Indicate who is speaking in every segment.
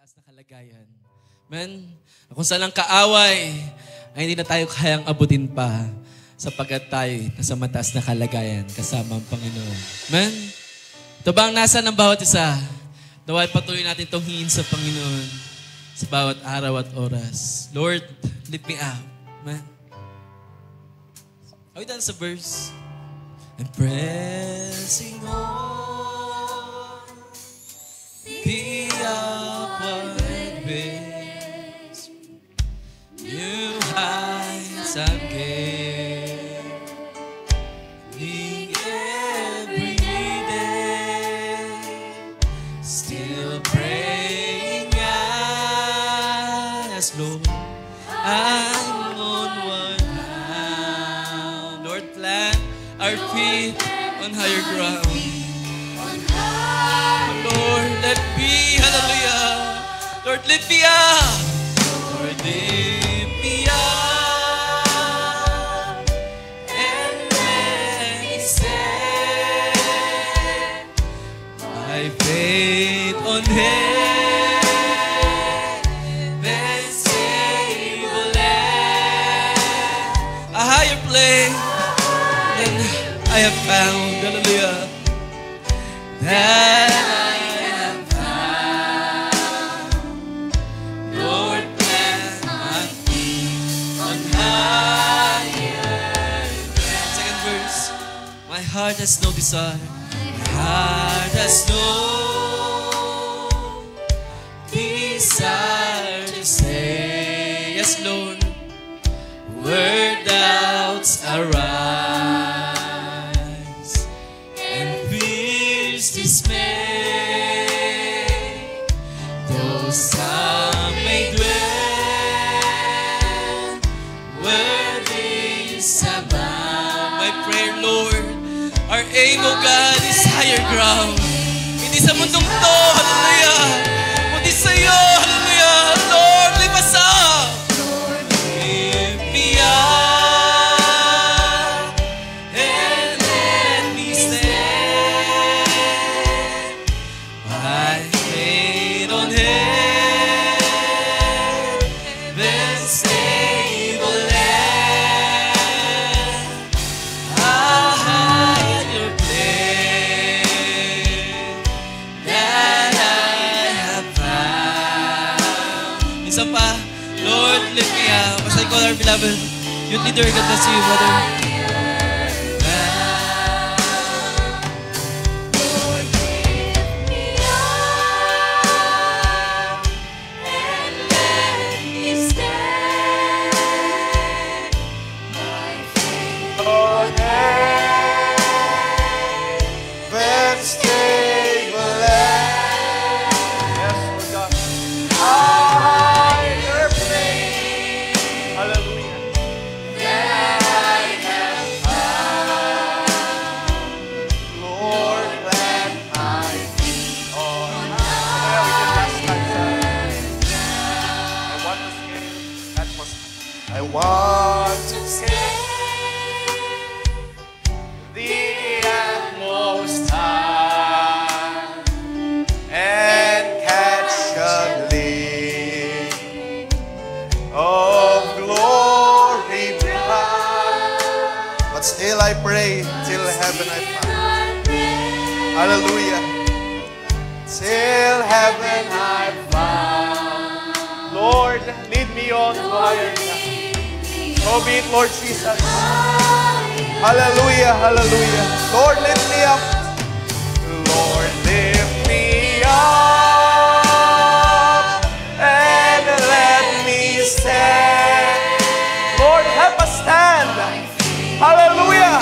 Speaker 1: mataas na kalagayan. Amen? Kung saan ang kaaway ay hindi na tayo kayang abutin pa sapagkat tayo nasa mataas na kalagayan kasama ang Panginoon. Amen? Ito ba ang nasa ng bawat isa? Naway patuloy natin itong hingin sa Panginoon sa bawat araw at oras. Lord, lift me up. Amen? Are we done sa verse? And pressing on the upward ways, new heights I've gained, every day, still praying as Lord, I'm onward bound. Lord, plant our feet on higher ground. Lord, let me, hallelujah. Lord, lift me up. Lord, lift me up. And let me set my faith on heaven's able land. A higher place than I have found, hallelujah. That I have found. Lord, plant my feet on higher ground. Second verse. My heart has no desire. My heart has no desire to say, yes, Lord, where doubts arise and fears dismay, though some may dwell where they abound. My prayer, Lord, our aim, O God, is higher ground. Hindi sa mundong to, hallelujah, kundi sa iyo, hallelujah. Lord, lift us up. Lift me up and let me stand by faith on heaven's stable land. A higher place that I have found. Isa pa, Lord, lift me up. As I call our beloved youth leader, God bless you, brother.
Speaker 2: I want to scale the utmost high and catch a glimpse of glory bright. But still I pray till heaven I find. Hallelujah. Till heaven I find. Lord, lead me on to higher ground. So be it, Lord Jesus. Hallelujah, hallelujah. Lord, lift me up. Lord, lift me up and let me stand. Lord, help us stand. Hallelujah.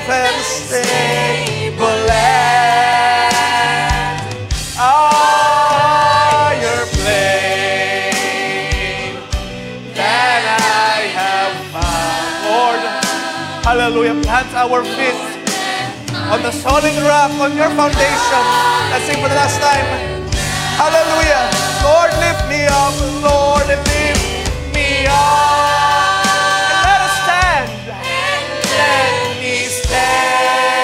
Speaker 2: Heaven's stable land. Higher place than I have found. Lord, hallelujah. Plant our feet on the solid rock, on your foundation. Let's sing for the last time. Hallelujah. Lord, lift me up. Lord, lift me up. And let us stand. Let me stand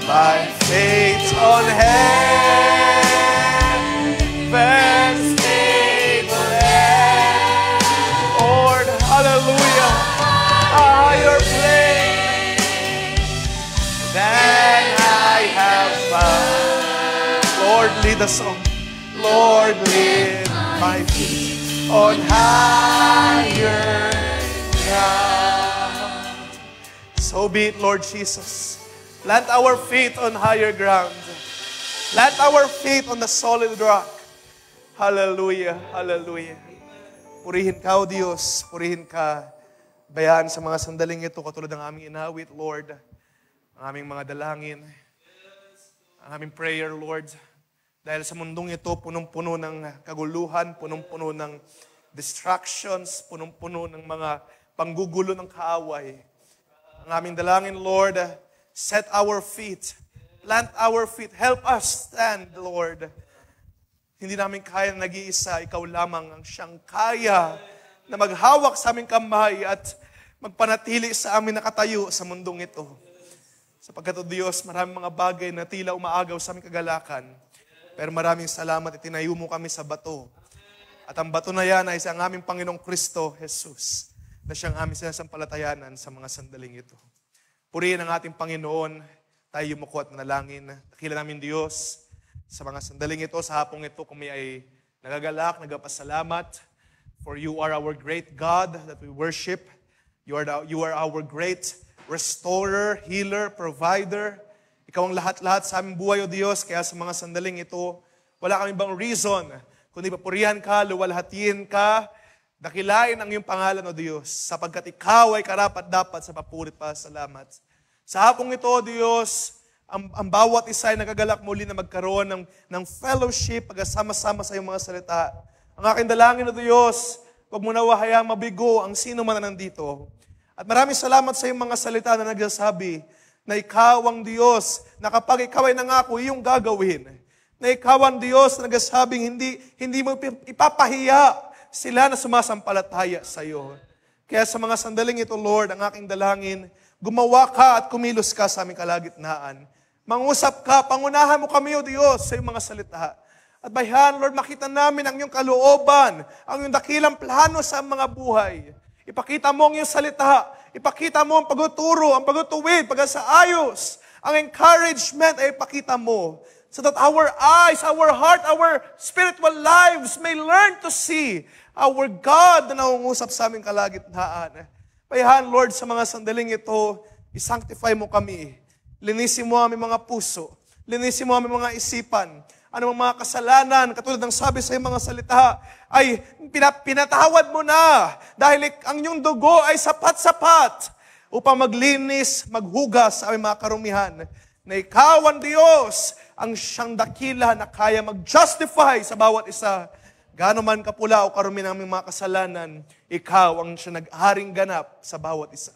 Speaker 2: by faith on heaven. the song. Lord, lift my feet on higher ground. So be it, Lord Jesus. Plant our feet on higher ground. Plant our feet on the solid rock. Hallelujah, hallelujah. Purihin ka, O Diyos. Purihin ka. Bayaan sa mga sandaling ito, katulad ng aming inawit, Lord. Ang aming mga dalangin. Ang aming prayer, Lord. Dahil sa mundong ito, punong-puno ng kaguluhan, punong-puno ng distractions, punong-puno ng mga panggugulo ng kaaway. Ang aming dalangin, Lord, set our feet, plant our feet, help us stand, Lord. Hindi namin kaya na nag-iisa, ikaw lamang ang siyang kaya na maghawak sa aming kamay at magpanatili sa amin nakatayo sa mundong ito. Sapagkat, O Diyos, maraming mga bagay na tila umaagaw sa aming kagalakan. Pero maraming salamat, itinayo mo kami sa bato. At ang bato na yan ay sa aming Panginoong Kristo, Jesus, na siyang aming sinasampalatayanan sa mga sandaling ito. Purihin ang ating Panginoon, tayo yumuko at manalangin. Dakila namin Diyos, sa mga sandaling ito, sa hapong ito, kami ay nagagalak, nagpasalamat. For you are our great God that we worship. You are our great restorer, healer, provider. Ikaw ang lahat-lahat sa aming buhay, O Diyos. Kaya sa mga sandaling ito, wala kami bang reason, kundi papurihan ka, luwalhatiin ka, dakilain ang iyong pangalan, O Diyos, sapagkat ikaw ay karapat-dapat sa papurit pa salamat. Sa hapong ito, O Diyos, ang bawat isa ay nagagalak muli na magkaroon ng fellowship, pagkasama-sama sa iyong mga salita. Ang aking dalangin, O Diyos, huwag mo na hayang mabigo ang sino man na nandito. At maraming salamat sa iyong mga salita na nagsasabi na ikaw ang Diyos, na kapag ikaw ay nangako, iyong gagawin. Na ikaw ang Diyos na nagsasabing hindi mo ipapahiya sila na sumasampalataya sa iyo. Kaya sa mga sandaling ito, Lord, ang aking dalangin, gumawa ka at kumilos ka sa aming kalagitnaan. Mangusap ka, pangunahan mo kami, O Diyos, sa iyong mga salita. At bayhan, Lord, makita namin ang iyong kalooban, ang iyong dakilang plano sa mga buhay. Ipakita mo ang iyong salita. Ipakita mo ang pagtuturo, ang pagtutuwid, pagsaayos. Ang encouragement ay ipakita mo. So that our eyes, our heart, our spiritual lives may learn to see our God na nangungusap sa aming kalagitnaan. Bayhan, Lord, sa mga sandaling ito, isanctify mo kami. Linisin mo aming mga puso. Linisin mo aming mga isipan. Anong mga kasalanan, katulad ng sabi sa iyong mga salita, ay pinatawad mo na dahil ang iyong dugo ay sapat-sapat upang maglinis, maghugas sa aming mga karumihan. Na ikaw ang Diyos, ang siyang dakila na kaya mag-justify sa bawat isa. Gaano man kapula o karumi ng aming mga kasalanan, ikaw ang siya nag-haring ganap sa bawat isa.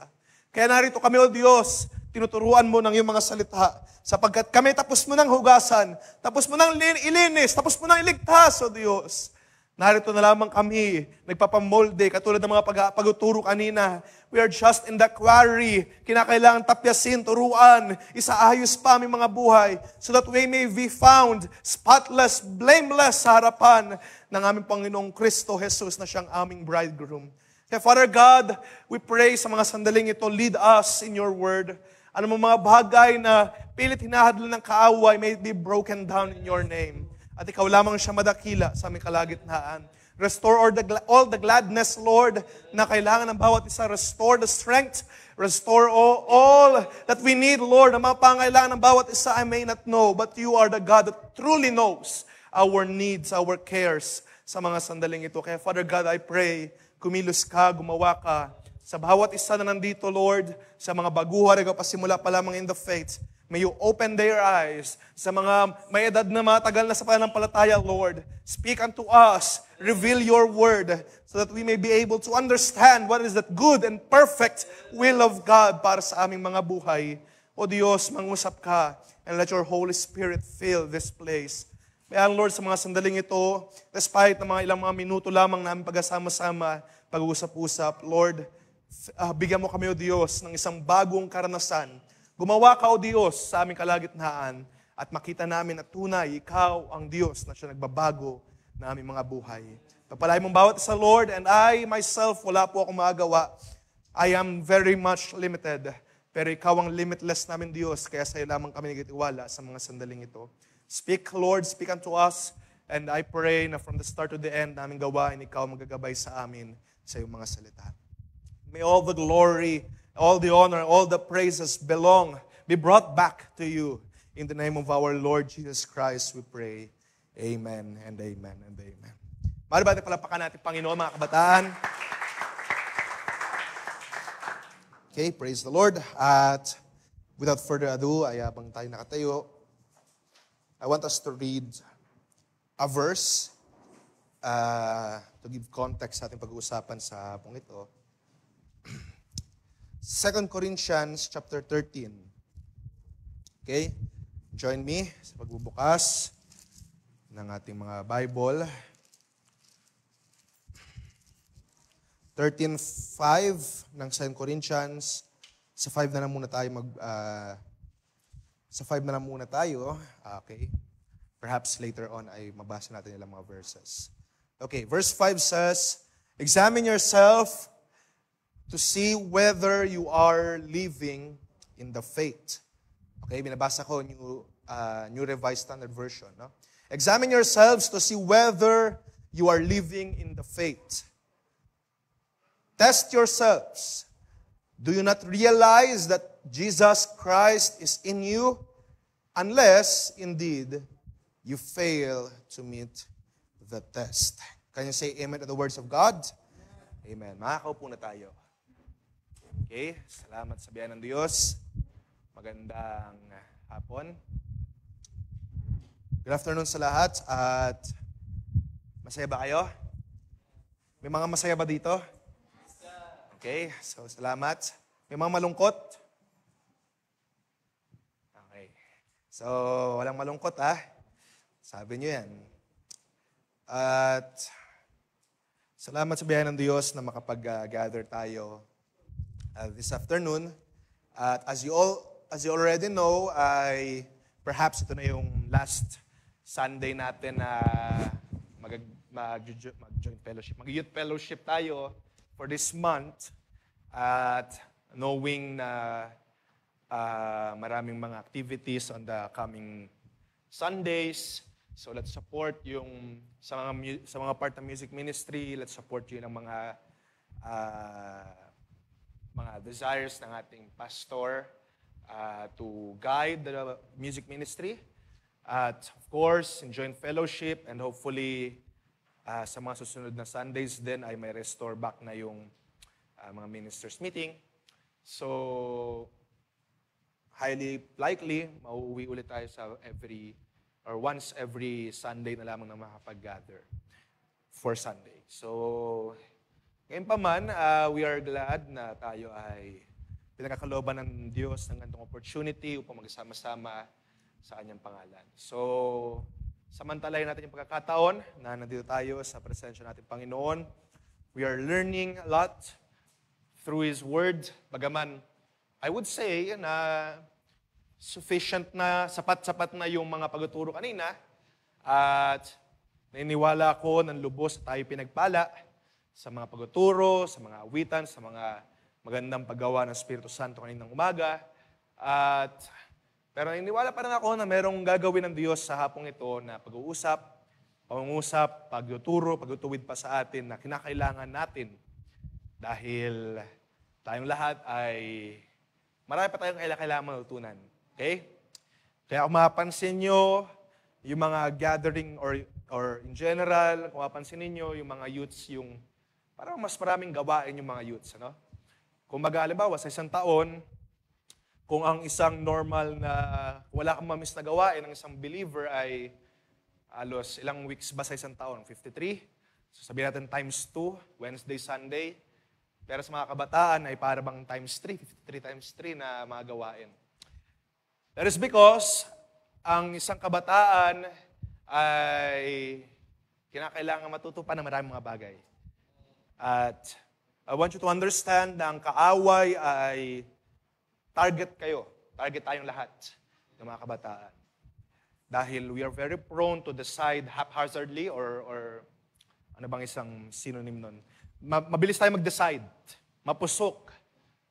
Speaker 2: Kaya narito kami, O Diyos, tinuturuan mo ng iyong mga salita, sapagkat kami tapos mo ng hugasan, tapos mo ng ilinis, tapos mo ng iligtas, O Diyos. Narito na lamang kami, nagpapamolde, katulad ng mga paguturo kanina. We are just in the quarry. Kinakailangan tapyasin, turuan, isaayos pa aming mga buhay, so that we may be found spotless, blameless sa harapan ng aming Panginoong Kristo Jesus na siyang aming bridegroom. Kaya Father God, we pray sa mga sandaling ito, lead us in your word. Ano mga bagay na pilit hinahadlo ng kaaway may be broken down in your name. At ikaw lamang siya madakila sa aming kalagitnaan. Restore all the gladness, Lord, na kailangan ng bawat isa. Restore the strength. Restore all that we need, Lord. Ang mga pangailangan ng bawat isa I may not know, but you are the God that truly knows our needs, our cares sa mga sandaling ito. Kaya Father God, I pray, kumilos ka, gumawa ka sa bawat isa na nandito, Lord, sa mga baguhan, nagpasimula pa lamang in the faith. May you open their eyes sa mga may edad na matagal na sa pananampalataya, Lord. Speak unto us, reveal your word, so that we may be able to understand what is that good and perfect will of God para sa aming mga buhay. O Diyos, mangusap ka, and let your Holy Spirit fill this place. Kaya, Lord, sa mga sandaling ito, despite ng mga ilang mga minuto lamang namin pagkasama-sama, pag-usap-usap, Lord, bigyan mo kami, O Diyos, ng isang bagong karanasan. Gumawa ka, O Diyos, sa aming kalagitnaan at makita namin na tunay, Ikaw ang Diyos na siya nagbabago na aming mga buhay. Pagpalain mong bawat isa, Lord, and I myself, wala po akong magagawa. I am very much limited. Pero Ikaw ang limitless namin, Diyos, kaya sa iyo lamang kami nagtitiwala sa mga sandaling ito. Speak, Lord, speak unto us. And I pray na from the start to the end namin gawain, ikaw magagabay sa amin sa iyong mga salita. May all the glory, all the honor, all the praises be brought back to you. In the name of our Lord Jesus Christ, we pray. Amen and amen and amen. Mari ba palapakan natin, Panginoon, mga kabataan? Okay, praise the Lord. At without further ado, ay habang tayo nakatayo, I want us to read a verse to give context sa ating pag-uusapan sa hapong ito. 2 Corinthians chapter 13. Okay? Join me sa pagbubukas ng ating mga Bible. 13:5 ng 2 Corinthians. Sa 5 na lang muna tayo Okay. Perhaps later on ay mabasa natin ilang mga verses. Okay, verse 5 says, examine yourself to see whether you are living in the faith. Okay, binabasa ko New Revised Standard Version. No? Examine yourselves to see whether you are living in the faith. Test yourselves. Do you not realize that Jesus Christ is in you? Unless, indeed, you fail to meet the test. Can you say amen to the words of God? Amen. Makakaupo na tayo. Okay, salamat sa biyaya ng Diyos. Magandang hapon. Good afternoon sa lahat. At masaya ba kayo? May mga masaya ba dito? Okay, so salamat. May mga malungkot? Okay. So, walang malungkot Sabi niyo yan. At salamat sa biyaya ng Diyos na makapag-gather tayo this afternoon. At as you already know, perhaps ito na yung last Sunday natin na mag-joint fellowship. Mag-youth fellowship tayo for this month, at knowing na maraming mga activities on the coming Sundays. So let's support yung sa mga part ng music ministry, let's support yun ng mga desires ng ating pastor to guide the music ministry. At of course, in joint fellowship, and hopefully sa mga susunod na Sundays din ay may restore back na yung mga ministers meeting. So, highly likely, mauuwi ulit tayo sa once every Sunday na lamang na makapag-gather for Sunday. So, ngayon pa man, we are glad na tayo ay pinagkakalooban ng Diyos ng ganitong opportunity upang magsama-sama sa Kanyang pangalan. So, samantalahin natin yung pagkakataon na nandito tayo sa presensya natin Panginoon. We are learning a lot through His Word. Bagaman, I would say na sufficient na, sapat-sapat na yung mga pagtuturo kanina. At naniniwala ko ng lubos na tayo pinagpala sa mga pagtuturo, sa mga awitan, sa mga magandang paggawa ng Espiritu Santo kaninang umaga. Pero naniniwala pa rin ako na merong gagawin ng Diyos sa hapong ito na pangungusap, pagtutuwid pa sa atin na kinakailangan natin dahil tayong lahat ay marami pa tayong kailangan matutunan. Okay? Kaya kung mapapansin nyo, yung mga gathering or in general, kung mapapansin niyo yung mga youths, yung parang mas maraming gawain yung mga youths. Ano? Kung halimbawa sa isang taon, kung ang isang normal na wala kang mamiss na gawain ng isang believer ay alos ilang weeks ba sa isang taon? 53? So sabihin natin times 2, Wednesday, Sunday. Pero sa mga kabataan ay para bang times 3, 53 times 3 na mga gawain. That is because ang isang kabataan ay kinakailangan matutupan ng maraming mga bagay. At I want you to understand na ang kaaway ay target kayo. Target tayong lahat ng mga kabataan. Dahil we are very prone to decide haphazardly or ano bang isang synonym nun? Mabilis tayo mag-decide. Mapusok.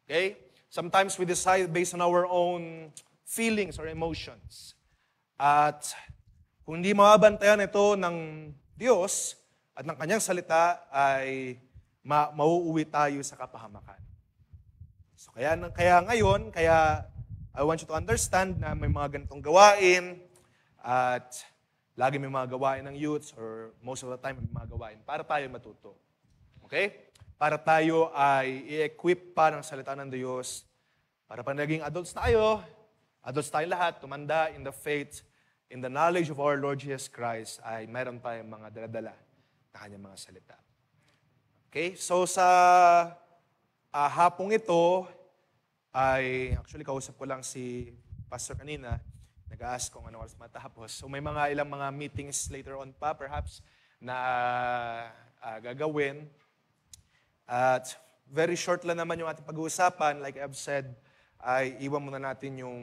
Speaker 2: Okay? Sometimes we decide based on our own feelings or emotions. At Kung hindi mababantayan ito ng Diyos at ng kanyang salita, ay mauuwi tayo sa kapahamakan. So kaya ngayon, I want you to understand na may mga ganitong gawain at lagi may mga gawain ng youths or most of the time may mga gawain para tayo matuto. Okay? Para tayo ay i-equip pa ng salita ng Diyos. Para pag naging adults tayo lahat, tumanda in the faith, in the knowledge of our Lord Jesus Christ, ay mayroon tayong mga daladala na kanyang mga salita. Okay? So sa hapong ito, ay actually kausap ko lang si Pastor kanina, nag-ask kung ano oras matapos. So may ilang mga meetings later on pa, perhaps, na gagawin. At very short lang naman yung ating pag-uusapan. Like I've said, ay iwan muna natin yung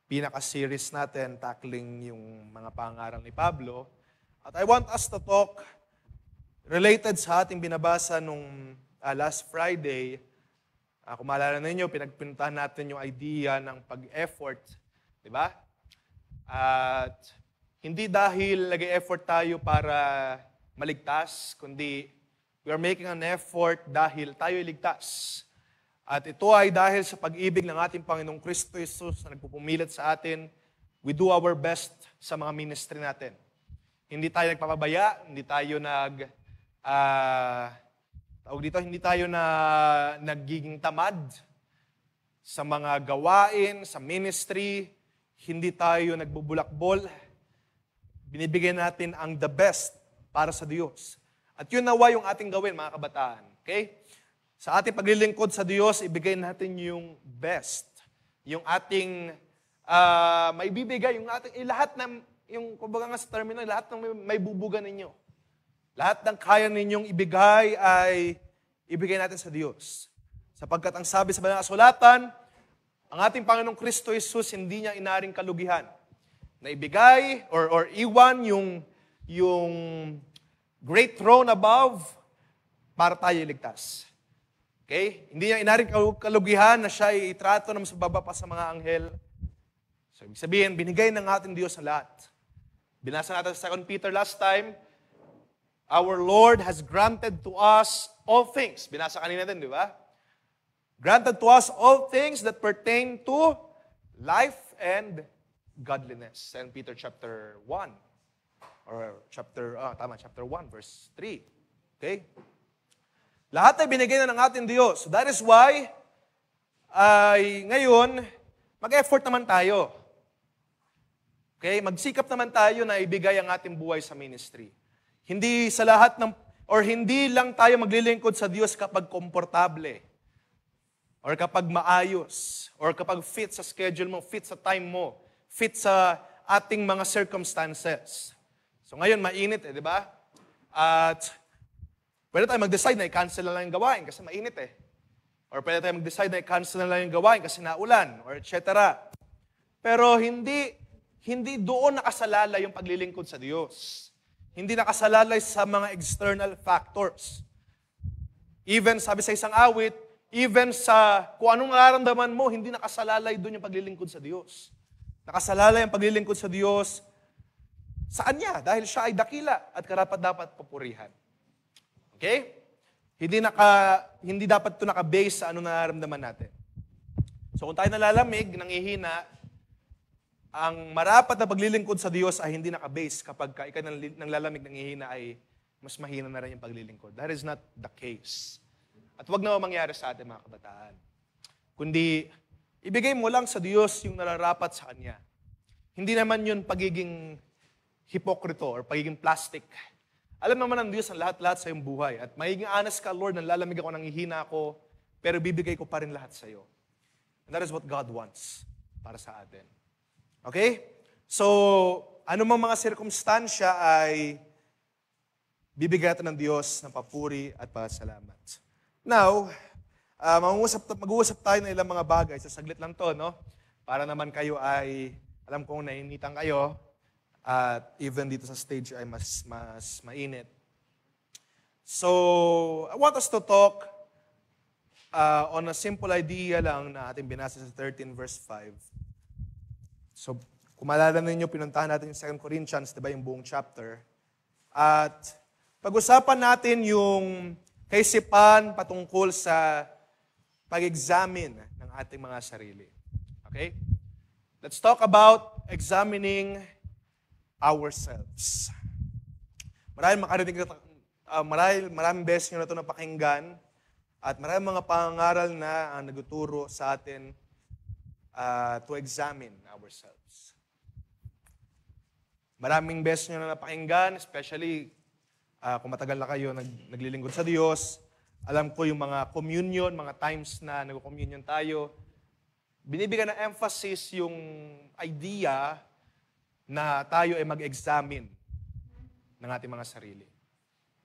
Speaker 2: pinaka-series natin, tackling yung mga pangaral ni Pablo. At I want us to talk related sa ating binabasa nung last Friday. Kung maalala ninyo, pinagpuntahan natin yung idea ng pag-effort. Diba? At hindi dahil nag-effort tayo para maligtas, kundi we are making an effort dahil tayo iligtas. At ito ay dahil sa pag-ibig ng ating Panginoong Kristo Jesus na nagpupumilit sa atin, we do our best sa mga ministry natin. Hindi tayo nagpapabaya, hindi tayo nagiging tamad sa mga gawain, sa ministry, hindi tayo nagbubulakbol. Binibigyan natin ang the best para sa Diyos. At yun nawa yung ating gawin, mga kabataan. Okay? Sa ating paglilingkod sa Diyos, ibigay natin yung best. Yung ating maibibigay, yung ating, lahat ng, yung kumbaga nga sa terminal, lahat ng may bubuga ninyo. Lahat ng kaya ninyong ibigay ay ibigay natin sa Diyos. Sapagkat ang sabi sa Banal na Kasulatan, ang ating Panginoong Kristo Jesus, hindi niya inaring kalugihan. Na ibigay or iwan yung great throne above para tayo iligtas. Okay? Hindi niya inaring kalugihan na siya itrato na mas bababa pa sa mga anghel. So, ibig sabihin, binigay ng ating Diyos sa lahat. Binasa natin sa 2 Peter last time, our Lord has granted to us all things. Binasa kanina din, di ba? Granted to us all things that pertain to life and godliness. 2 Peter chapter 1. Or chapter 1, verse 3. Okay? Lahat ay binigay na ng ating Diyos. So that is why, ngayon, mag-effort naman tayo. Okay? Magsikap naman tayo na ibigay ang ating buhay sa ministry. Hindi sa lahat hindi lang tayo maglilingkod sa Diyos kapag komportable. Or kapag maayos. Or kapag fit sa schedule mo, fit sa time mo, fit sa ating mga circumstances. So ngayon, mainit di ba? At pwede tayo mag-decide na i-cancel na lang yung gawain kasi mainit Or pwede tayo mag-decide na i-cancel na lang yung gawain kasi naulan, or etc. Pero hindi doon nakasalalay yung paglilingkod sa Diyos. Hindi nakasalalay sa mga external factors. Even, sabi sa isang awit, even sa kung anong nararamdaman mo, hindi nakasalalay doon yung paglilingkod sa Diyos. Nakasalalay ang paglilingkod sa Diyos sa Kanya dahil siya ay dakila at karapat-dapat papurihan. Okay? Hindi dapat ito naka-base sa ano nararamdaman natin. So kung tayo nalalamig, nangihina, ang marapat na paglilingkod sa Diyos ay hindi naka-base kapag ikaw nang lalamig, nangihina ay mas mahina na rin yung paglilingkod. That is not the case. At wag na mangyari sa atin mga kabataan. Kundi, ibigay mo lang sa Diyos yung nararapat sa Kanya. Hindi naman yun pagiging hipokrito or pagiging plastic. Alam naman ng Diyos ang lahat-lahat sa iyong buhay. At magiging honest ka, Lord, nanlalamig ako, nanghihina ako, pero bibigay ko pa rin lahat sa iyo. And that is what God wants para sa atin. Okay? So, anumang mga sirkumstansya ay bibigyan natin ng Diyos ng papuri at pasalamat. Now, mag-uusap tayo ng ilang mga bagay. So, saglit lang to, no? Para naman kayo ay, alam kong nainitan kayo, at even dito sa stage ay mas mainit. So, I want us to talk on a simple idea lang na ating binasa sa 13 verse 5. So, Kung maalala ninyo, pinuntahan natin yung 2 Corinthians, di ba, yung buong chapter. At pag-usapan natin yung kaisipan patungkol sa pag-examine ng ating mga sarili. Okay? Let's talk about examining ourselves. Maraming beses nyo na ito napakinggan at maraming mga pangaral na ang nagtuturo sa atin to examine ourselves. Maraming beses nyo na napakinggan, especially kung matagal na kayo naglilingkod sa Diyos. Alam ko yung mga communion, mga times na nag-communion tayo, binibigyan ng emphasis yung idea na tayo ay mag-examine ng ating mga sarili.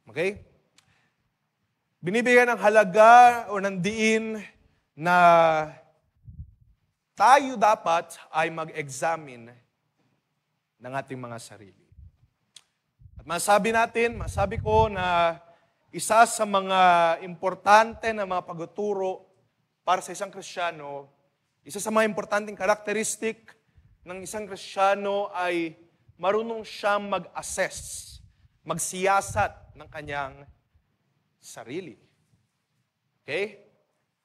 Speaker 2: Okay? Binibigyan ng halaga o ng diin na tayo dapat ay mag-examine ng ating mga sarili. At masabi ko na isa sa mga importante na mga pagtuturo para sa isang Kristiyano, isa sa mga importanteng karakteristik ng isang Kristiyano ay marunong siyang mag-assess, magsiyasat ng kanyang sarili. Okay?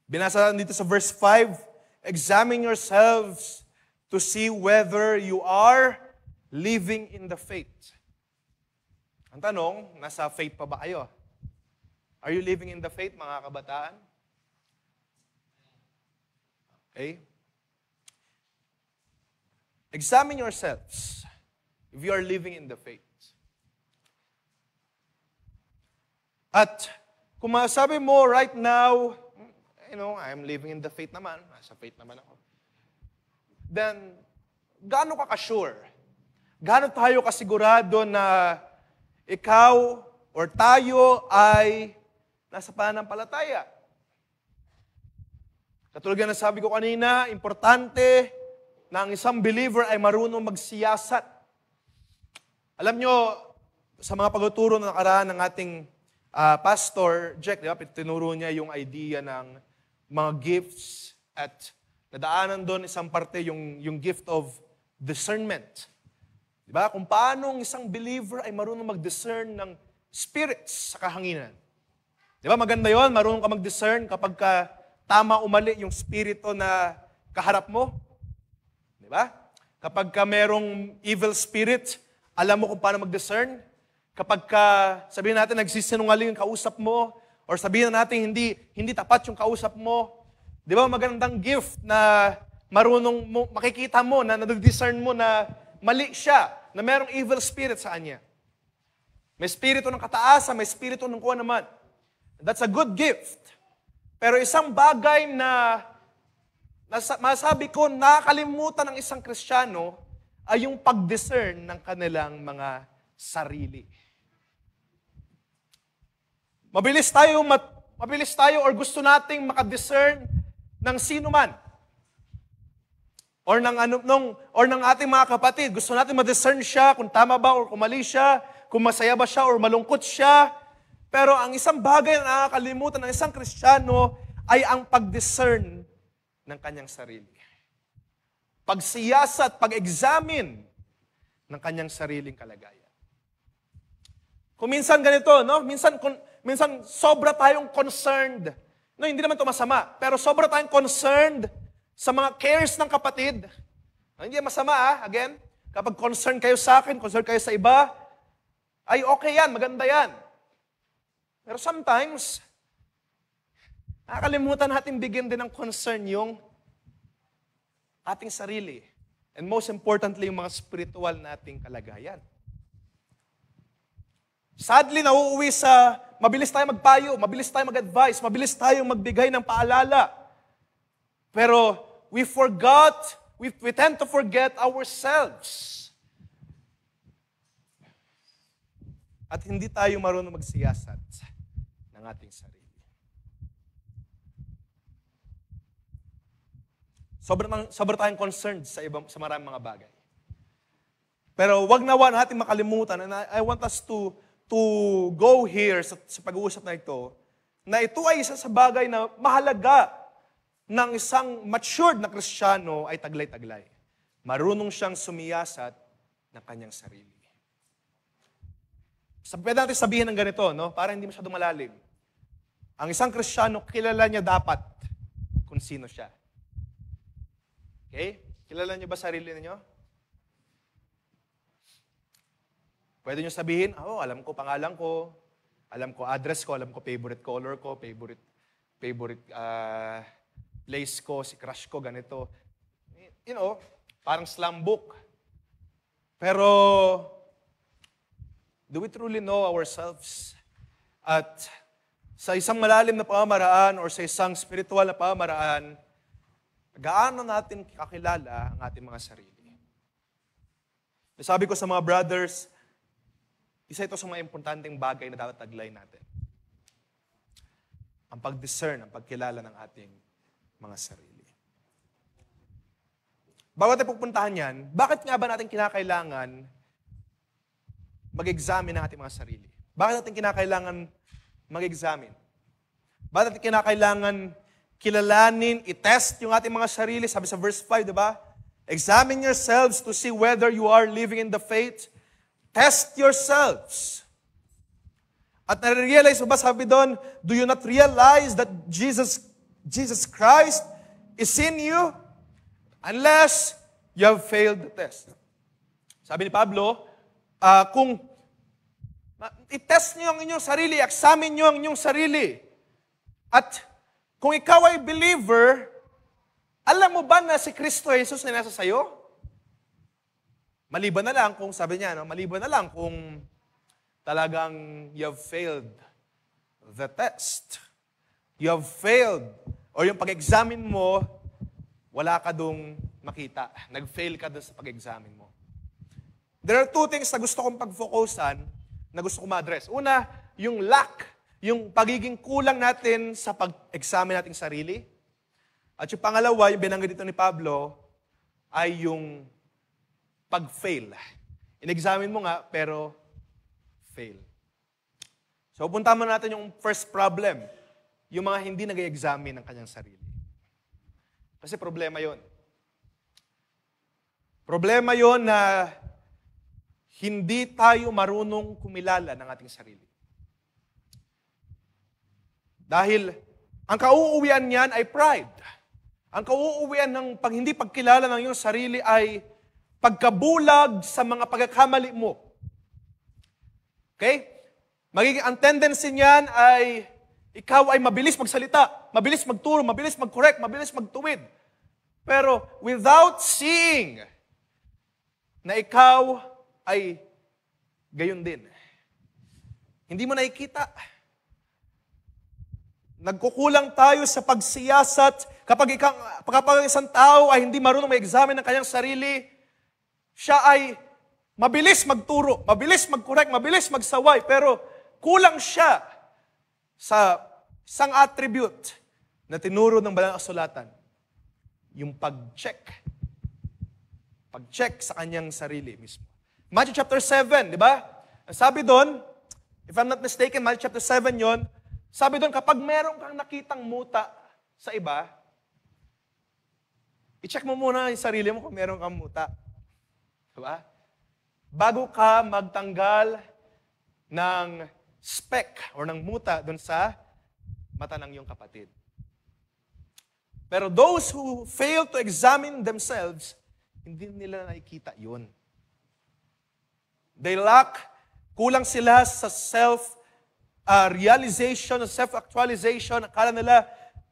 Speaker 2: Binasa dito sa verse 5, examine yourselves to see whether you are living in the faith. Ang tanong, nasa faith pa ba kayo? Are you living in the faith, mga kabataan? Okay? Examine yourselves if you are living in the faith. At kung masabi mo right now, I'm living in the faith naman, nasa faith naman ako, then, gaano ka ka-sure? Gaano tayo kasigurado na ikaw or tayo ay nasa pananampalataya? Katulad na sabi ko kanina, importante na ang isang believer ay marunong magsiyasat. Alam nyo, sa mga pagtuturo na nakaraan ng ating Pastor Jack, di ba, tinuro niya yung idea ng mga gifts at nadaanan doon isang parte yung gift of discernment. Di ba? Kung paano isang believer ay marunong mag-discern ng spirits sa kahanginan. Di ba? Maganda yon, marunong ka mag-discern kapag tama o mali yung spirito na kaharap mo. Di ba? Kapag merong evil spirit, alam mo kung paano mag-discern. Kapag sabihin natin nagsisinungaling yung kausap mo, or sabihin natin hindi tapat yung kausap mo, di ba magandang gift na marunong mo, makikita mo na nadiscern mo na mali siya, na merong evil spirit sa kanya. May spirito ng kataasan, may spirito ng kuha naman. That's a good gift. Pero isang bagay na masabi ko, nakakalimutan ng isang Kristiyano ay yung pag-discern ng kanilang mga sarili. Mabilis tayo or gusto nating makadiscern ng sino man. Or ng ating mga kapatid. Gusto natin ma-discern siya kung tama ba or kung mali siya, kung masaya ba siya or malungkot siya. Pero ang isang bagay na nakakalimutan ng isang Kristiyano ay ang pag-discern ng kanyang sarili. Pagsiyasat, pag-examine ng kanyang sariling kalagayan. Kung minsan ganito, no? Minsan sobra tayong concerned. No, hindi naman ito masama, pero sobra tayong concerned sa mga cares ng kapatid. Hindi masama, again. Kapag concerned kayo sa akin, concerned kayo sa iba, ay okay yan, maganda yan. Pero sometimes, nakakalimutan natin bigyan din ng concern yung ating sarili. And most importantly, yung mga spiritual nating kalagayan. Sadly, nauuwi sa mabilis tayo magpayo, mabilis tayo mag-advise, mabilis tayong magbigay ng paalala. Pero we tend to forget ourselves. At hindi tayo marunong magsiyasat ng ating sarili. Sobra tayong concerned sa maraming mga bagay. Pero wag natin makalimutan, and I want us to go here sa pag-uusap na ito ay isa sa bagay na mahalaga ng isang matured na Kristiyano ay taglay-taglay. marunong siyang sumiyasat ng kanyang sarili. Pwede natin sabihin ng ganito, no? Para hindi masyadong malalim. Ang isang Kristiyano, kilala niya dapat kung sino siya. Okay? Kilala niyo ba sarili niyo? Pwede niyo sabihin, alam ko pangalan ko, alam ko address ko, alam ko favorite color ko, favorite place ko, si crush ko, ganito. You know, parang slam book. Pero, do we truly know ourselves? At sa isang malalim na pamamaraan or sa isang spiritual na pamamaraan, gaano natin kakilala ang ating mga sarili? Sabi ko sa mga brothers, isa ito sa mga importanteng bagay na dapat taglay natin. Ang pag-discern, ang pagkilala ng ating mga sarili. Bago natin pupuntahan yan, bakit nga ba natin kinakailangan mag-examine ng ating mga sarili? Bakit natin kinakailangan mag-examine? Bakit natin kinakailangan kilalanin, i-test yung ating mga sarili? Sabi sa verse 5, di ba? Examine yourselves to see whether you are living in the faith. Test yourselves. At nare-realize mo ba, sabi doon, do you not realize that Jesus Christ is in you unless you have failed the test? Sabi ni Pablo, kung i-test niyo ang inyong sarili, examine niyo ang inyong sarili. At kung ikaw ay believer, alam mo ba na si Kristo Jesus na nasa sayo? Maliban na lang kung, sabi niya, maliban na lang kung talagang you have failed the test. You have failed. Or yung pag-examine mo, wala ka dong makita. Nag-fail ka dun sa pag-examine mo. There are two things na gusto kong pag-focusan, na gusto kong ma-address. Una, yung lack, yung pagiging kulang natin sa pag-examine nating sarili. At yung pangalawa, yung binanggit dito ni Pablo, ay yung pag-fail. In-examine mo nga, pero fail. So, punta mo natin yung first problem. Yung mga hindi nag-examine ng kanyang sarili. Kasi problema yon. Problema yon na hindi tayo marunong kumilala ng ating sarili. Dahil ang kauuwian niyan ay pride. Ang kauuwian ng hindi pagkilala ng iyong sarili ay pagkabulag sa mga pagkakamali mo. Okay? Ang tendency niyan ay ikaw ay mabilis magsalita, mabilis magturo, mabilis mag-correct, mabilis magtuwid. Pero without seeing na ikaw ay gayon din. Hindi mo nakikita. Nagkukulang tayo sa pagsiyasat. Kapag isang tao ay hindi marunong ma-examine ng kanyang sarili, siya ay mabilis magturo, mabilis mag-correct, mabilis magsaway, pero kulang siya sa isang attribute na tinuro ng Banal na Kasulatan. Yung pag-check. Pag-check sa kanyang sarili mismo. Matthew chapter 7, di ba? Sabi doon, if I'm not mistaken, Matthew chapter 7 yon. Sabi doon, kapag meron kang nakitang muta sa iba, i-check mo muna yung sarili mo kung meron kang muta. Diba? Bago ka magtanggal ng speck or ng muta doon sa mata ng iyong kapatid. Pero those who fail to examine themselves, hindi nila nakikita yun. They lack, kulang sila sa self-realization, self-actualization. Akala nila,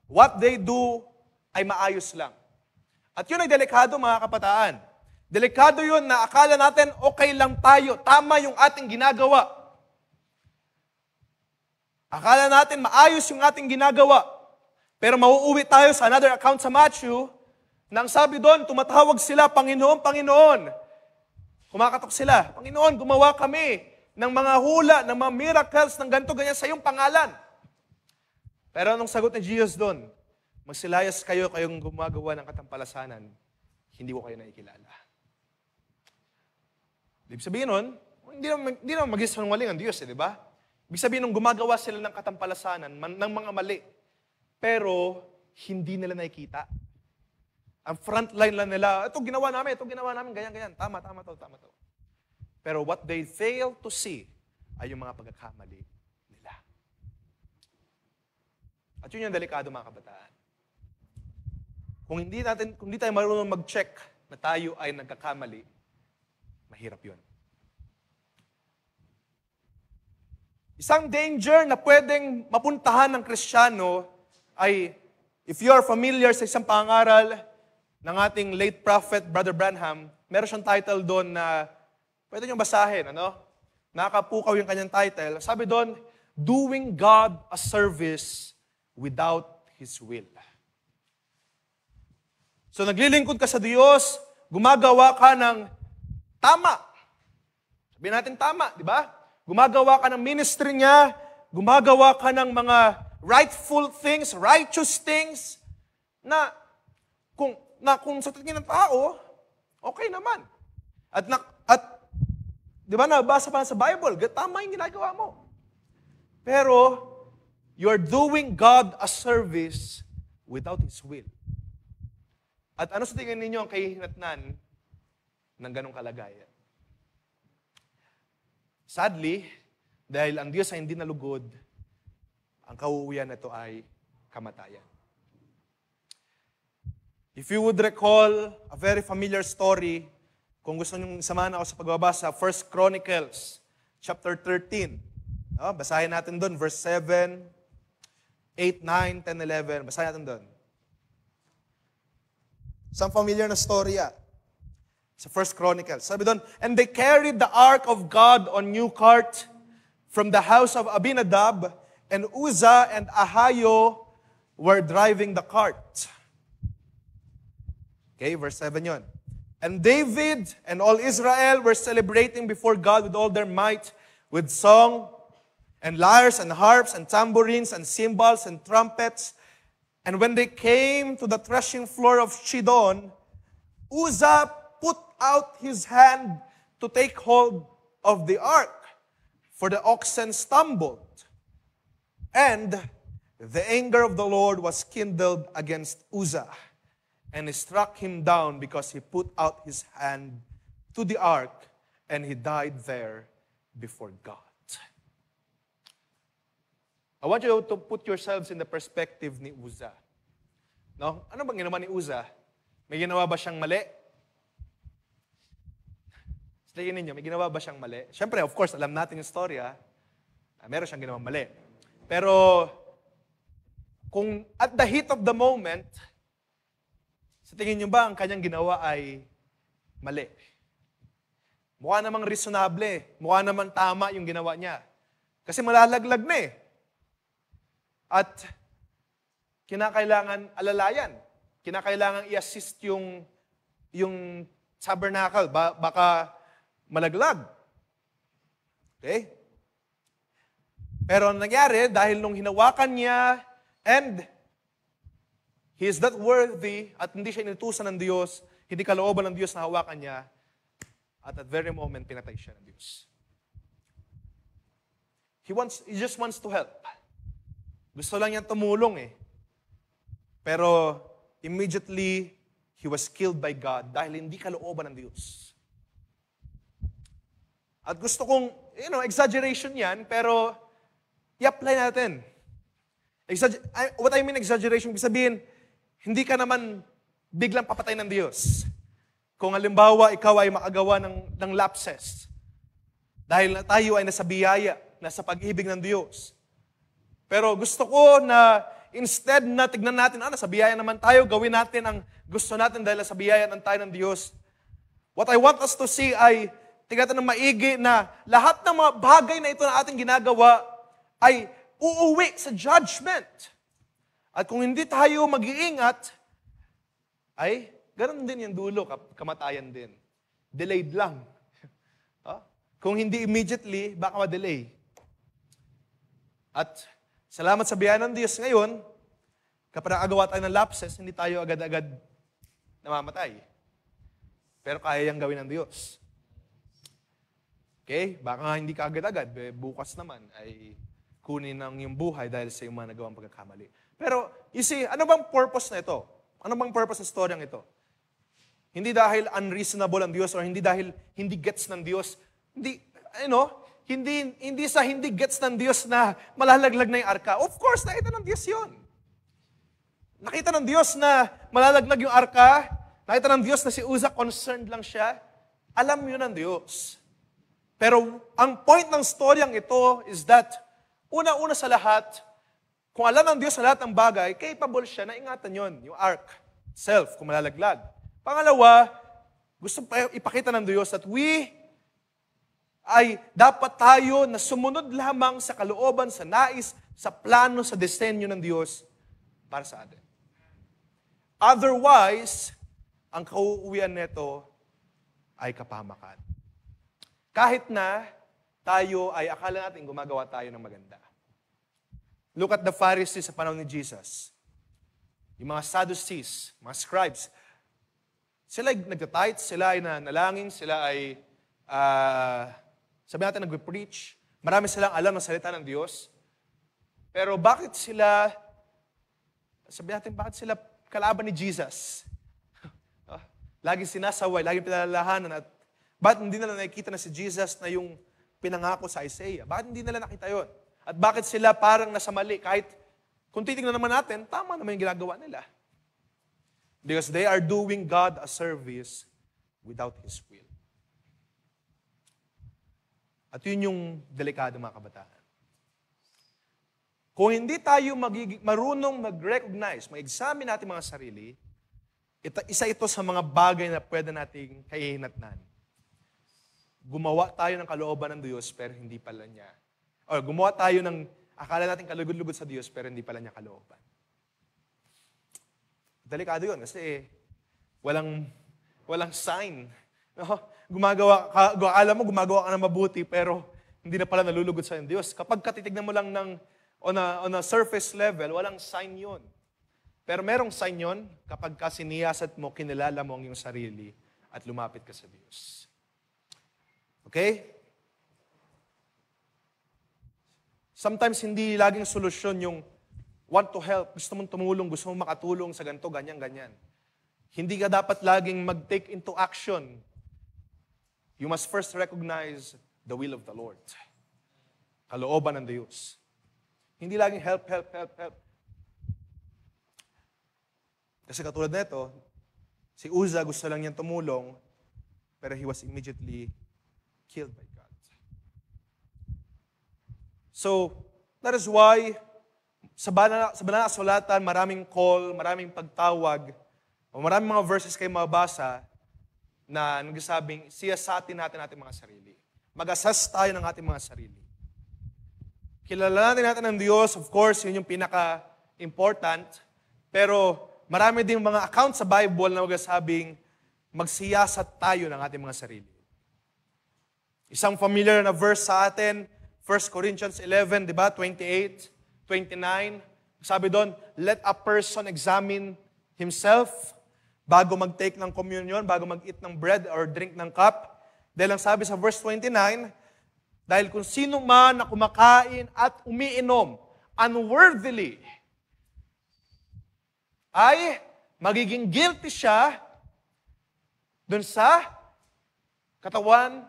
Speaker 2: what they do ay maayos lang. At yun ay delikado, mga kabataan. Delikado yun na akala natin okay lang tayo, tama yung ating ginagawa. Akala natin maayos yung ating ginagawa. Pero mauuwi tayo sa another account sa Matthew, nang sabi doon, tumatawag sila, Panginoon, Panginoon. Kumakatok sila, Panginoon, gumawa kami ng mga hula, ng mga miracles, ng ganito, ganyan sa iyong pangalan. Pero anong sagot ni Jesus doon? Magsilayas kayo, kayong gumagawa ng katampalasanan, hindi ko kayo nakikilala. Ibig sabihin nun, hindi naman mag-isinungaling ang Diyos, di ba? Ibig sabihin nung gumagawa sila ng katampalasanan, ng mga mali, pero hindi nila nakikita. Ang frontline lang nila, ito ginawa namin, ganyan. Tama to. Pero what they fail to see ay yung mga pagkakamali nila. At yun yung delikado, mga kabataan. Kung hindi tayo marunong mag-check na tayo ay nagkakamali, mahirap yun. Isang danger na pwedeng mapuntahan ng Kristiyano ay, if you are familiar sa isang pangaral ng ating late prophet, Brother Branham, meron siyang title doon na, pwede niyong basahin, Nakapukaw yung kanyang title. Sabi doon, Doing God a Service Without His Will. So naglilingkod ka sa Diyos, gumagawa ka ng tama. Sabihin natin tama, di ba? Gumagawa ka ng ministry niya, gumagawa ka ng mga rightful things, righteous things, na kung sa tingin ng tao, okay naman. At di ba, nabasa pa sa Bible, tama yung ginagawa mo. Pero, you're doing God a service without His will. At ano sa tingin ninyo ang kahihinatnan ng ganong kalagayan? Sadly, dahil ang Diyos ay hindi nalugod, ang kauuwian nito ay kamatayan. If you would recall a very familiar story, kung gusto nyo samahan ako sa pagbabasa, 1 Chronicles, chapter 13. Basahin natin doon, verse 7, 8, 9, 10, 11. Basahin natin doon. Isang familiar na storya sa 1 Chronicles. Sabi doon, and they carried the ark of God on new cart from the house of Abinadab, and Uzzah and Ahio were driving the cart. Okay, verse 7 yun. And David and all Israel were celebrating before God with all their might, with song and lyres and harps and tambourines and cymbals and trumpets. And when they came to the threshing floor of Chidon, Uzzah put out his hand to take hold of the ark, for the oxen stumbled. And the anger of the Lord was kindled against Uzzah, and he struck him down because he put out his hand to the ark, and he died there before God. I want you to put yourselves in the perspective ni Uzzah. No? Ano bang ginawa ni Uzzah? May ginawa ba siyang mali? Sa tingin ninyo, may ginawa ba siyang mali? Siyempre, of course, alam natin yung storya. Meron siyang ginawang mali. Pero, kung at the heat of the moment, sa tingin nyo ba ang kanyang ginawa ay mali? Mukha namang reasonable. Mukha namang tama yung ginawa niya. Kasi malalaglag na eh. At kinakailangan alalayan. Kinakailangan i-assist yung tabernacle. Baka malaglag. Okay? Pero ang nangyari, dahil nung hinawakan niya, and he is not worthy, at hindi siya inutusan ng Diyos, hindi kalooban ng Diyos na hawakan niya, at that very moment, pinatay siya ng Diyos. He just wants to help. Gusto lang niya tumulong eh. Pero immediately, he was killed by God dahil hindi kalooban ng Diyos. At gusto kong, exaggeration yan, pero i-apply natin. What I mean exaggeration, ibig sabihin, hindi ka naman biglang papatay ng Diyos. Kung halimbawa, ikaw ay makagawa ng lapses. Dahil tayo ay nasa biyaya, nasa pag-ibig ng Diyos. Pero gusto ko na instead na tignan natin, nasa biyaya naman tayo, gawin natin ang gusto natin dahil sa biyaya ng tayo ng Diyos. What I want us to see ay, tignan natin ng maigi na lahat ng mga bagay na ito na ating ginagawa ay uuwi sa judgment. At kung hindi tayo mag-iingat, ay ganun din yung dulo, kamatayan din. Delayed lang. Kung hindi immediately, baka ma-delay. At salamat sa biyaya ng Diyos ngayon, kapag nakagawa tayo ng lapses, hindi tayo agad-agad namamatay. Pero kaya yung gawin ng Diyos. Okay? Baka nga hindi ka agad-agad, bukas naman ay kunin ang iyong buhay dahil sa iyong mga nagawang pagkakamali. Pero, you see, ano bang purpose na ito? Ano bang purpose ng storyang ito? Hindi dahil unreasonable ang Diyos or hindi dahil hindi gets ng Diyos. Hindi sa hindi gets ng Diyos na malalaglag na yung arka. Of course, nakita ng Diyos yun. Nakita ng Diyos na malalaglag yung arka. Nakita ng Diyos na si Uzzah concerned lang siya. Alam yun ng Diyos. Pero ang point ng storyang ito is that, una-una sa lahat, kung alam ng Diyos sa lahat ng bagay, capable siya na ingatan yun, yung ark itself, kung malalaglag. Pangalawa, gusto ipakita ng Diyos that ay dapat tayo na sumunod lamang sa kalooban, sa nais, sa plano, sa disenyo ng Diyos para sa atin. Otherwise, ang kauuwian nito ay kapahamakan. Kahit na tayo ay akala natin gumagawa tayo ng maganda. Look at the Pharisees sa panahon ni Jesus. Yung mga Sadducees, mga scribes, sila ay nagtatithe, sila ay nanalangin, sila ay, sabi natin, nag-preach. Marami silang alam ng salita ng Diyos. Pero bakit sila kalaban ni Jesus? Lagi sinasaway, lagi pinalalahanan. At bakit hindi nila nakikita na si Jesus na yung pinangako sa Isaiah? Bakit hindi nila nakita yon? At bakit sila parang nasa mali? Kahit kung titignan naman natin, tama naman yung ginagawa nila. Because they are doing God a service without His will. At yun yung delikado mga kabataan. Kung hindi tayo marunong mag-recognize, mag-examine natin mga sarili, isa ito sa mga bagay na pwede nating kahihinatnan. Gumawa tayo ng kalooban ng Diyos pero hindi pala niya. O gumawa tayo ng akala natin kalugod-lugod sa Diyos pero hindi pala niya kalooban. Delikado yun kasi walang sign. No? Akala mo gumagawa ka ng mabuti pero hindi na pala nalulugod sa Diyos. Kapag katitignan mo lang on a surface level, walang sign yun. Pero merong sign yun kapag siniyasat mo, kinilala mo ang iyong sarili at lumapit ka sa Diyos. Okay? Sometimes hindi laging solusyon yung want to help, gusto mong tumulong, gusto mong makatulong sa ganito, ganyan. Hindi ka dapat laging mag-take into action. You must first recognize the will of the Lord. Kalooban ng Diyos. Hindi laging help. Kasi katulad nito, si Uzzah gusto lang niyang tumulong, pero he was immediately killed by God. So, that is why sa banal na sulatan, maraming call, maraming pagtawag, o maraming mga verses kayo mabasa na nagsasabing, siyasatin natin ating mga sarili. Mag-assess tayo ng ating mga sarili. Kilalanin natin ang Diyos, of course, yun yung pinaka-important, pero marami ding mga accounts sa Bible na nagsasabing, magsiyasat tayo ng ating mga sarili. Isang familiar na verse sa atin, 1 Corinthians 11, di ba? 28, 29. Sabi doon, let a person examine himself bago mag-take ng communion, bago mag-eat ng bread or drink ng cup. Dahil ang sabi sa verse 29, dahil kung sino man na kumakain at umiinom unworthily, ay magiging guilty siya dun sa katawan,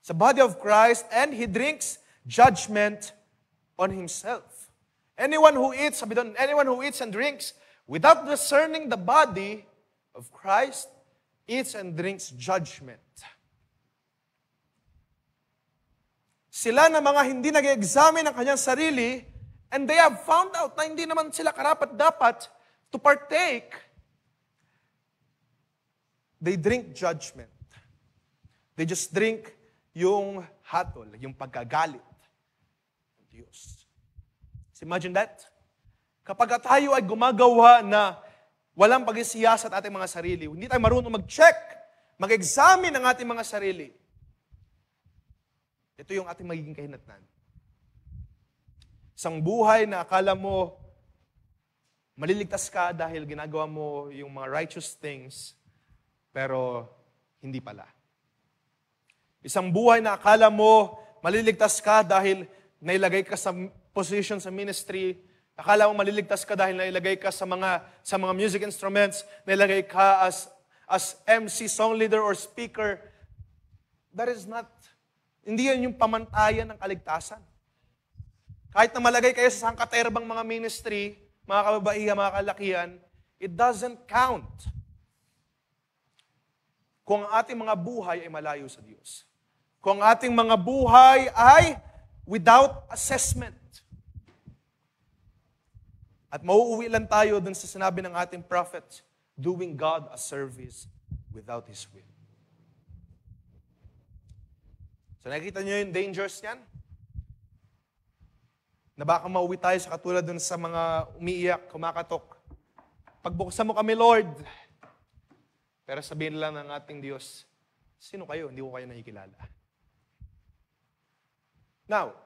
Speaker 2: sa body of Christ, and he drinks judgment on himself. Anyone who eats and drinks without discerning the body of Christ eats and drinks judgment. Sila na mga hindi nag-examine ng kanyang sarili and they have found out na hindi naman sila karapat-dapat to partake, they drink judgment. They just drink yung hatol, yung pagkagalit ng Diyos. So imagine that. Kapag tayo ay gumagawa na walang pag-isiyasat at ating mga sarili, hindi tayo marunong mag-check, mag-examine ang ating mga sarili, ito yung ating magiging kahinatnan. Isang buhay na akala mo maliligtas ka dahil ginagawa mo yung mga righteous things, pero hindi pala. Isang buhay na akala mo maliligtas ka dahil nailagay ka sa position sa ministry, akala mo maliligtas ka dahil nailagay ka sa mga music instruments, nailagay ka as as MC, song leader, or speaker, hindi yan yung pamantayan ng kaligtasan. Kahit na malagay kayo sa sangkaterbang mga ministry, mga kababaihan, mga kalakihan, it doesn't count kung ang ating mga buhay ay malayo sa Diyos. Kung ang ating mga buhay ay without assessment. At mauuwi lang tayo dun sa sinabi ng ating prophet, doing God a service without His will. So nakikita niyo yung dangers niyan? Na baka mauwi tayo sa katulad dun sa mga umiiyak, kumakatok. Pagbuksan mo kami, Lord. Pero sabihin lang ng ating Diyos, sino kayo? Hindi ko kayo nakikilala. Now,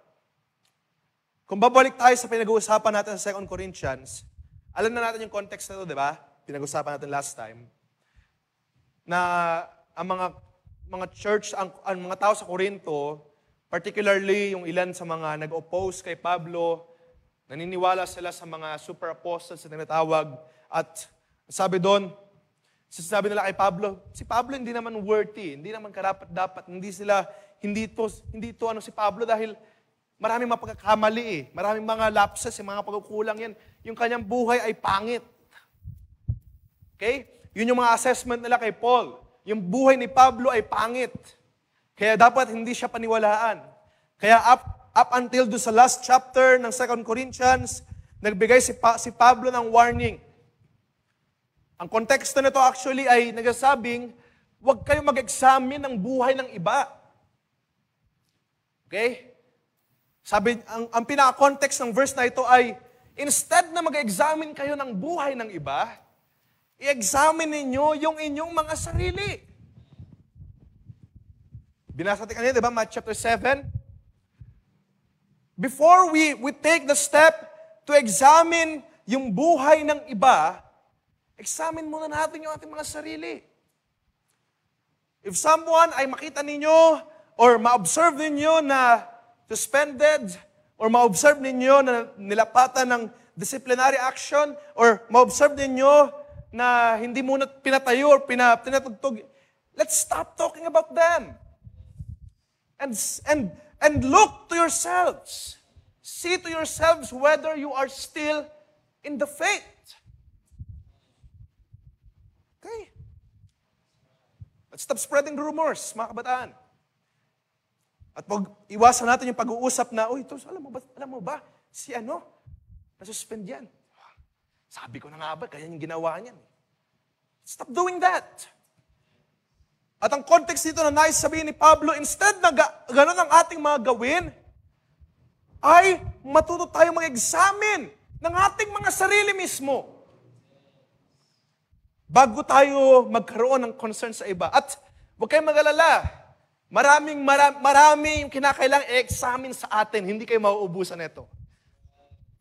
Speaker 2: kung babalik tayo sa pinag-uusapan natin sa 2 Corinthians, alam na natin yung context na ito, di ba? Pinag-uusapan natin last time. Na ang mga church, ang mga tao sa Corinto, particularly yung ilan sa mga nag-oppose kay Pablo, naniniwala sila sa mga super apostles na tinatawag, at sabi doon, sasabi nila kay Pablo, si Pablo hindi naman worthy, hindi naman karapat-dapat, hindi to si Pablo dahil maraming mga pagkakamali maraming mga lapses, mga pagkukulang yan. Yung kanyang buhay ay pangit. Okay? Yun yung mga assessment nila kay Paul. Yung buhay ni Pablo ay pangit. Kaya dapat hindi siya paniwalaan. Kaya up until do sa last chapter ng 2 Corinthians, nagbigay si Pablo ng warning. Ang konteksto nito actually ay nagsasabing, huwag kayo mag-examine ng buhay ng iba. Okay? Sabi, ang pinaka-context ng verse na ito ay, instead na mag-examine kayo ng buhay ng iba, i-examine ninyo yung inyong mga sarili. Binasa natin kanina, di ba? Matthew chapter 7. Before we take the step to examine yung buhay ng iba, examine muna natin yung ating mga sarili. If someone ay makita ninyo or ma-observe ninyo na suspended or ma-observe ninyo na nilapatan ng disciplinary action or ma-observe ninyo na hindi muna pinatayo or pinatugtog, let's stop talking about them. And look to yourselves. See to yourselves whether you are still in the faith. Okay? Let's stop spreading rumors, mga kabataan. At iwasan natin yung pag-uusap na, uy, ito, alam mo ba, si nasuspend yan. Sabi ko na nga ba, kaya yung ginawa niyan. Stop doing that. At ang context dito na nais sabihin ni Pablo, instead na gano'n ang ating mga gawin, ay matuto tayo mag-examine ng ating mga sarili mismo. Bago tayo magkaroon ng concern sa iba. At huwag kayong mag-alala, marami yung kinakailangang i-examine sa atin, hindi kayo mauubusan nito.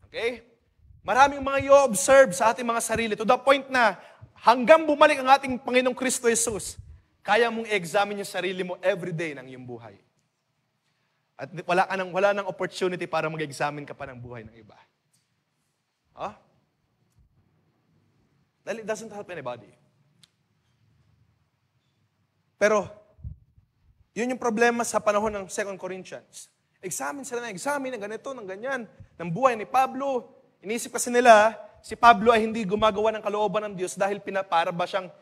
Speaker 2: Okay? Maraming mga i-observe sa ating mga sarili to the point na hanggang bumalik ang ating Panginoong Kristo Jesus, kaya mong i-examine yung sarili mo everyday ng iyong buhay. At wala nang opportunity para mag-examine ka pa ng buhay ng iba. Huh? Dahil it doesn't help anybody. Pero, yun yung problema sa panahon ng 2 Corinthians. Examine sila ng ganito, ng ganyan, ng buhay ni Pablo. Inisip kasi nila, si Pablo ay hindi gumagawa ng kalooban ng Diyos dahil para siyang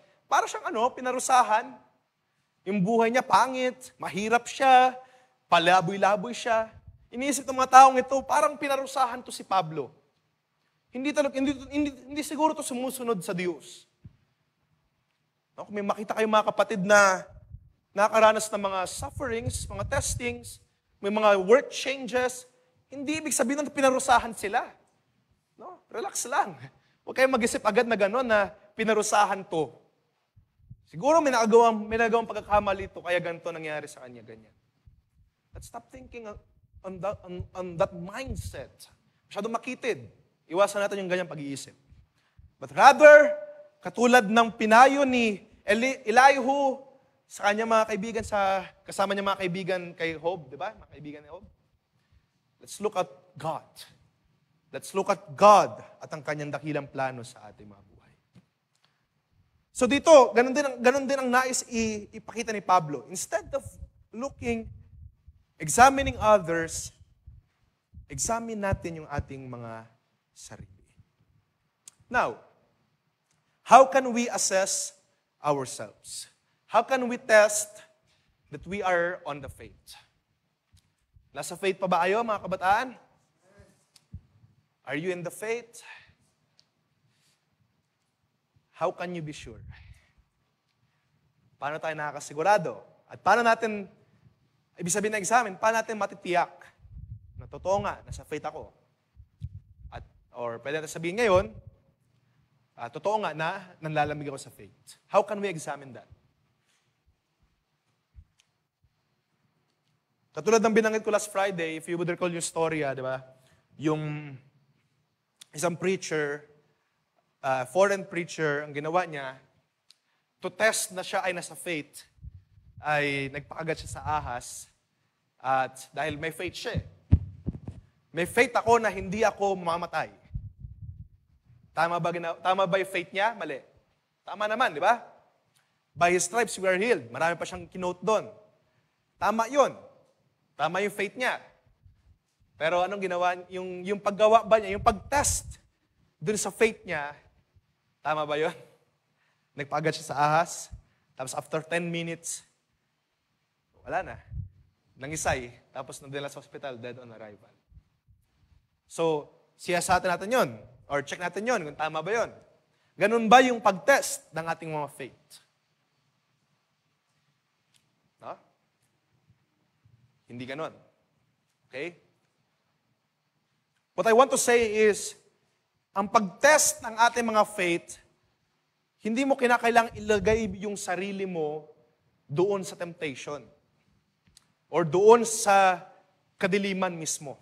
Speaker 2: pinarusahan. Yung buhay niya pangit, mahirap siya, palaboy-laboy siya. Iniisip ng mga taong ito, parang pinarusahan to si Pablo. Hindi siguro to sumusunod sa Diyos. Kung may makita kayo mga kapatid na nakaranas ng mga sufferings, mga testings, may mga work changes, hindi ibig sabihin na pinarusahan sila. No? Relax lang. Huwag kayong mag-isip agad na gano'n na pinarusahan to. Siguro may nagawang pagkakamali ito, kaya ganito nangyari sa kanya, ganyan. Let's stop thinking on that mindset. Masyadong makitid. Iwasan natin yung ganyang pag-iisip. But rather, katulad ng pinayo ni Elihu sa kanya mga kaibigan, kasama niya mga kaibigan kay Job, di ba? Mga kaibigan ni Job. Let's look at God. Let's look at God at ang kanyang dakilang plano sa ating mga buhay. So dito, ganun din ang nais ipakita ni Pablo. Instead of examining others, examine natin yung ating mga sarili. Now, how can we assess ourselves? How can we test that we are on the faith? Nasa faith pa ba kayo, mga kabataan? Are you in the faith? How can you be sure? Paano tayo nakakasigurado? At paano natin, ibig sabihin na examine, paano natin matitiyak na totoo nga, nasa faith ako? Or pwede natin sabihin ngayon, totoo nga na nanlalamig ako sa faith. How can we examine that? Katulad ng binanggit ko last Friday, if you would recall yung story, di ba? Yung isang preacher, foreign preacher, ang ginawa niya, to test na siya ay nasa faith, ay nagpakagat siya sa ahas, at dahil may faith siya, may faith ako na hindi ako mamamatay. Tama ba yung faith niya? Mali. Tama naman, di ba? By His stripes we are healed. Marami pa siyang kinote doon. Tama yun. Tama yung faith niya. Pero anong ginawa? Yung paggawa ba niya, yung pag-test dun sa faith niya, tama ba yun? Nagpaagat siya sa ahas, tapos after 10 minutes, wala na. Nangisay, tapos nandila sa hospital, dead on arrival. So, siyasatin natin yun, or check natin yun, kung tama ba yun. Ganun ba yung pag-test ng ating mga faith? No? Hindi ganun. Okay? What I want to say is, ang pag-test ng ating mga faith, hindi mo kinakailangang ilagay yung sarili mo doon sa temptation or doon sa kadiliman mismo.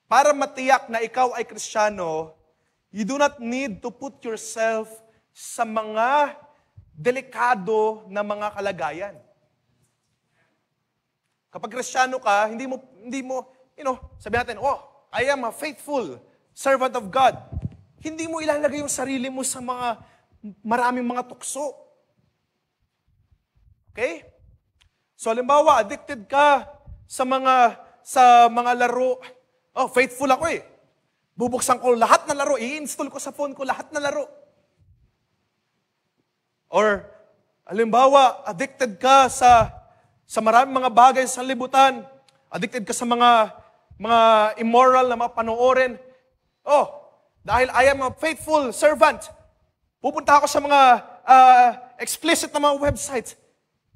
Speaker 2: Para matiyak na ikaw ay Kristiyano, you do not need to put yourself sa mga delikado na mga kalagayan. Kapag Kristiyano ka, hindi mo, sabi natin, I am a faithful servant of God. Hindi mo ilalagay yung sarili mo sa maraming mga tukso. Okay? So, halimbawa, addicted ka sa mga laro. Faithful ako eh. Bubuksan ko lahat ng laro. I-install ko sa phone ko lahat ng laro. Or, halimbawa, addicted ka sa maraming mga bagay sa libutan. Addicted ka sa mga immoral na mga panoorin. Dahil I am a faithful servant, pupunta ako sa mga explicit na mga websites.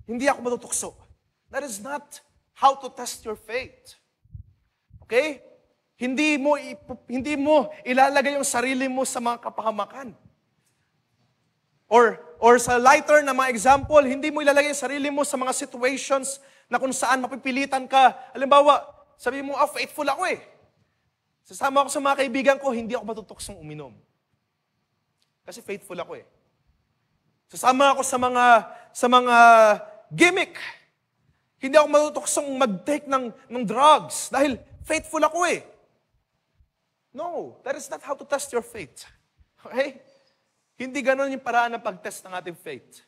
Speaker 2: Hindi ako matutukso. That is not how to test your faith. Okay? Hindi mo ilalagay yung sarili mo sa mga kapahamakan. Or sa lighter na mga example, hindi mo ilalagay yung sarili mo sa mga situations na kung saan mapipilitan ka. Halimbawa, sabi mo, faithful ako eh. Sasama ako sa mga kaibigan ko, hindi ako matutuksong uminom. Kasi faithful ako eh. Sasama ako sa mga gimmick. Hindi ako matutuksong mag-take ng drugs dahil faithful ako eh. No, that is not how to test your faith. Okay? Hindi ganon yung paraan ng pag-test ng ating faith.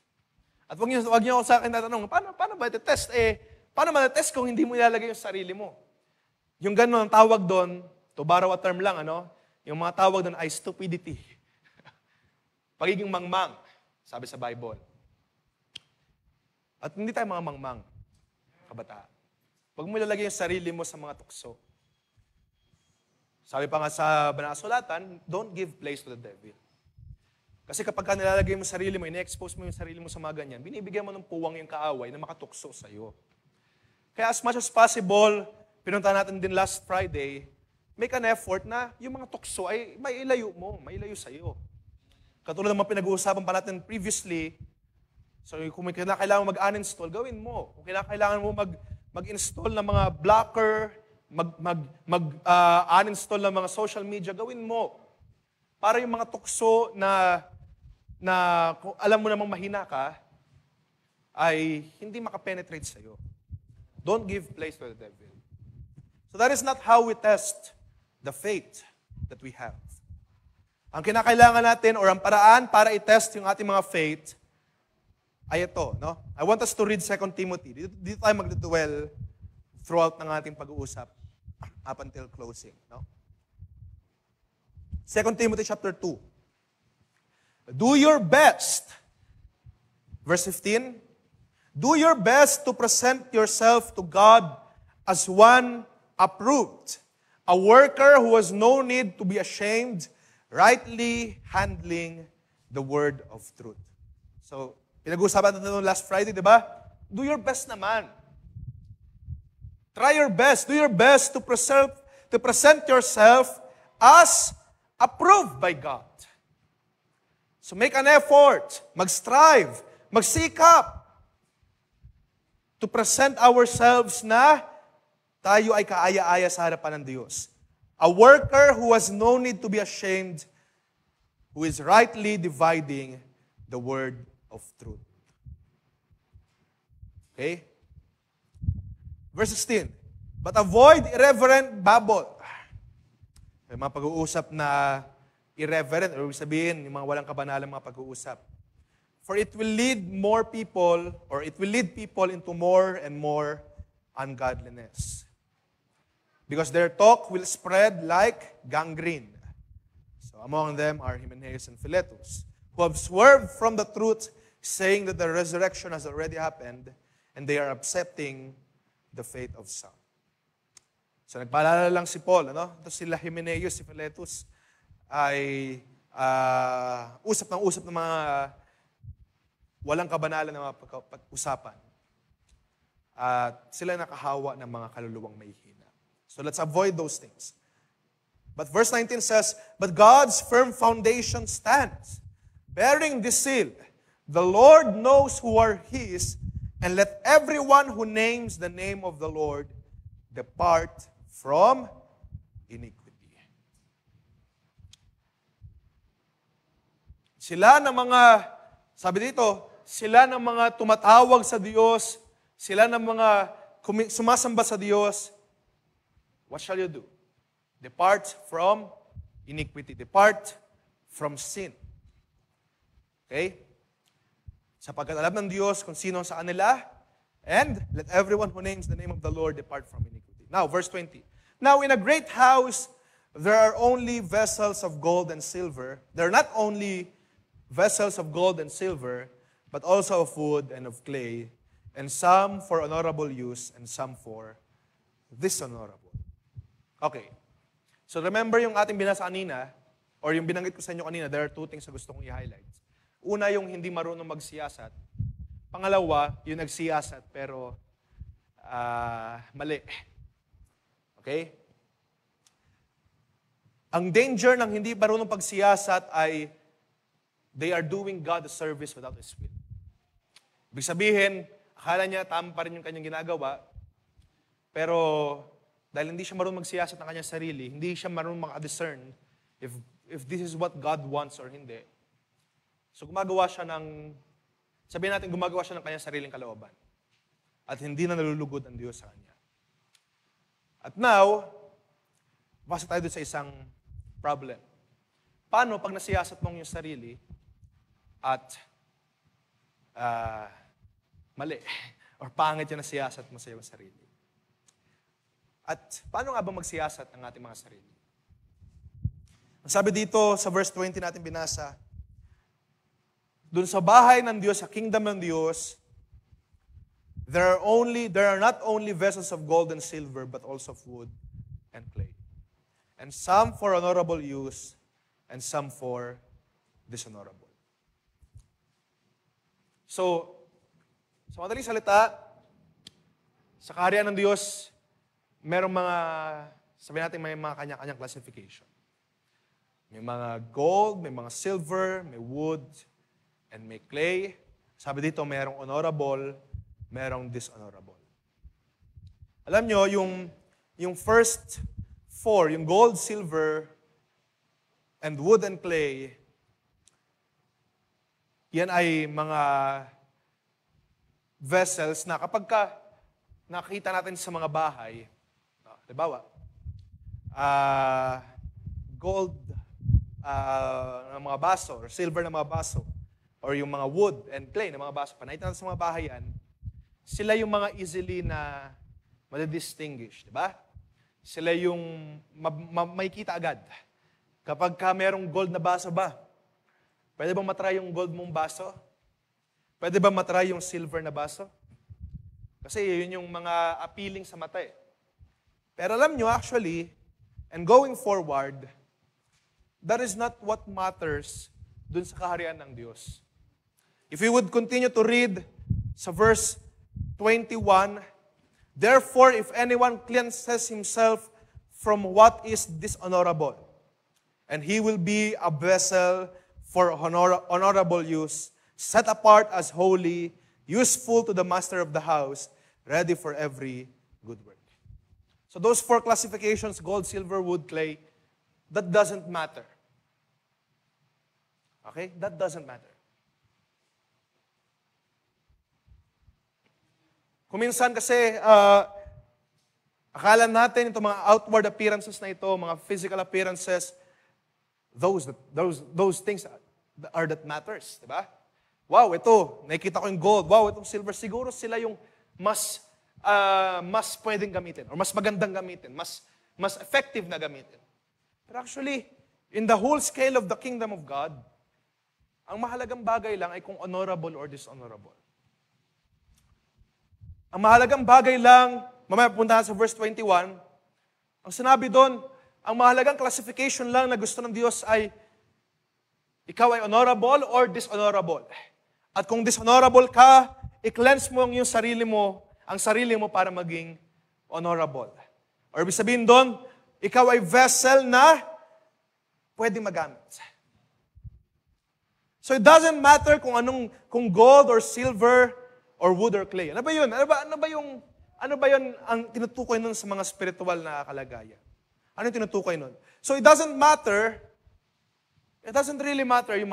Speaker 2: At wag niyo ako sa akin tatanong, paano ba iti-test? Paano ma-test kung hindi mo ilalagay yung sarili mo? Yung ganon, tawag doon, to borrow a term lang, yung mga tawag doon ay stupidity. Pagiging mangmang, sabi sa Bible. At hindi tayo mga mangmang, kabata. Huwag mo ilalagay yung sarili mo sa mga tukso. Sabi pa nga sa Banal na Sulatan, don't give place to the devil. Kasi kapag nilalagay mo sarili mo, ine-expose mo yung sarili mo sa mga ganyan, binibigyan mo ng puwang yung kaaway na makatukso sa'yo. Kaya as much as possible, pinunta natin din last Friday, make an effort na yung mga tukso ay mailayo mo, mailayo sa'yo. Katulad ng mga pinag-uusapan pa natin previously, so kung may kailangan mag-uninstall, gawin mo. Kung kailangan mo mag-install ng mga blocker, uninstall ng mga social media, gawin mo. Para yung mga tukso na kung alam mo namang mahina ka, ay hindi makapenetrate sa'yo. Don't give place to the devil. So that is not how we test the faith that we have. Ang kinakailangan natin or ang paraan para i-test yung ating mga faith ay ito, no? I want us to read 2 Timothy. Dito tayo magdudwell throughout ng ating pag-uusap up until closing, no? 2 Timothy chapter 2. Do your best. Verse 15. Do your best to present yourself to God as one approved, a worker who has no need to be ashamed, rightly handling the word of truth. So, pinag-uusapan natin last Friday, di ba? Do your best naman. Try your best. Do your best to present yourself as approved by God. So make an effort, mag-strive, magsikap to present ourselves na tayo ay kaaya-aya sa harapan ng Diyos. A worker who has no need to be ashamed, who is rightly dividing the word of truth. Okay? Verse 16. But avoid irreverent babble. May mga pag-uusap na irreverent, or sabihin, yung mga walang kabanalang mga pag-uusap. For it will lead people into more and more ungodliness. Because their talk will spread like gangrene. So among them are Hymenaeus and Philetus, who have swerved from the truth, saying that the resurrection has already happened, and they are accepting the faith of some. So nagpaalala lang si Paul, ano? Ito sila Hymenaeus, si Philetus, ay usap ng mga walang kabanalan na mga pag-usapan. At sila nakahawa ng mga kaluluwang may hina. So let's avoid those things. But verse 19 says, but God's firm foundation stands, bearing this seal, the Lord knows who are His, and let everyone who names the name of the Lord depart from iniquity. Sila ng mga, sabi dito, sila ng mga tumatawag sa Diyos, sila ng mga sumasamba sa Diyos, what shall you do? Depart from iniquity. Depart from sin. Okay? Sapagkat alam ng Diyos kung sino sa kanila, and let everyone who names the name of the Lord depart from iniquity. Now, verse 20. Now, in a great house, there are only vessels of gold and silver. There are not only vessels of gold and silver, but also of wood and of clay, and some for honorable use, and some for dishonorable. Okay. So remember yung ating binasa kanina, or yung binanggit ko sa inyo kanina, there are two things na gusto kong i-highlight. Una, yung hindi marunong magsiyasat. Pangalawa, yung nagsiyasat, pero mali. Okay? Ang danger ng hindi marunong pagsiyasat ay they are doing God a service without His will. Ibig sabihin, akala niya tama pa rin yung kanyang ginagawa, pero dahil hindi siya marunong magsiyasat ng kanyang sarili, hindi siya marunong maka-discern if this is what God wants or hindi. So gumagawa siya sabihin natin, gumagawa siya ng kanyang sariling kalooban. At hindi na nalulugod ang Diyos sa kanya. At now, basa tayo doon sa isang problem. Paano pag nasiyasat mong yung sarili at mali or pangit yung nasiyasat mo sa iyong sarili? At paano nga ba magsiyasat ang ating mga sarili? Ang sabi dito sa verse 20 natin binasa, doon sa bahay ng Diyos, sa kingdom ng Diyos, there are not only vessels of gold and silver, but also of wood and clay. And some for honorable use, and some for dishonorable. So, sa madaling salita, sa kaharian ng Diyos, merong sabi natin may mga kanya-kanyang classification. May mga gold, may mga silver, may wood, and may clay. Sabi dito, merong honorable, merong dishonorable. Alam nyo, yung first four, yung gold, silver, and wood and clay, yan ay mga vessels na kapag nakita natin sa mga bahay, halimbawa, gold, ng mga baso, or silver na mga baso, or yung mga wood and clay na mga baso, panay natin sa mga bahay yan, sila yung mga easily na madidistinguish, di ba? Sila yung may kita agad. Kapag ka merong gold na baso ba, pwede bang matry yung gold mong baso? Pwede bang matry yung silver na baso? Kasi yun yung mga appealing sa mata eh. Pero alam nyo, actually, and going forward, that is not what matters dun sa kaharian ng Diyos. If we would continue to read sa verse 21, therefore, if anyone cleanses himself from what is dishonorable, and he will be a vessel for honorable use, set apart as holy, useful to the master of the house, ready for every good work. So those 4 classifications, gold, silver, wood, clay, that doesn't matter. Okay? That doesn't matter. Kuminsan kasi, akala natin itong mga outward appearances na ito, mga physical appearances, those things are that matters, di ba? Wow, ito, nakikita ko yung gold. Wow, itong silver. Siguro sila yung mas pwedeng gamitin or mas magandang gamitin, mas effective na gamitin. Pero actually, in the whole scale of the kingdom of God, ang mahalagang bagay lang ay kung honorable or dishonorable. Ang mahalagang bagay lang, mamaya punta sa verse 21, ang sinabi doon, ang mahalagang classification lang na gusto ng Diyos ay ikaw ay honorable or dishonorable. At kung dishonorable ka, i-cleanse mo yung sarili mo, ang sarili mo para maging honorable. Or ibig sabihin doon, ikaw ay vessel na pwedeng magamit. So it doesn't matter kung gold or silver or wood or clay. Ano ba yun? Ano ba yun ang tinutukoy nun sa mga spiritual na kalagayan? Ano yung tinutukoy nun? So it doesn't really matter yung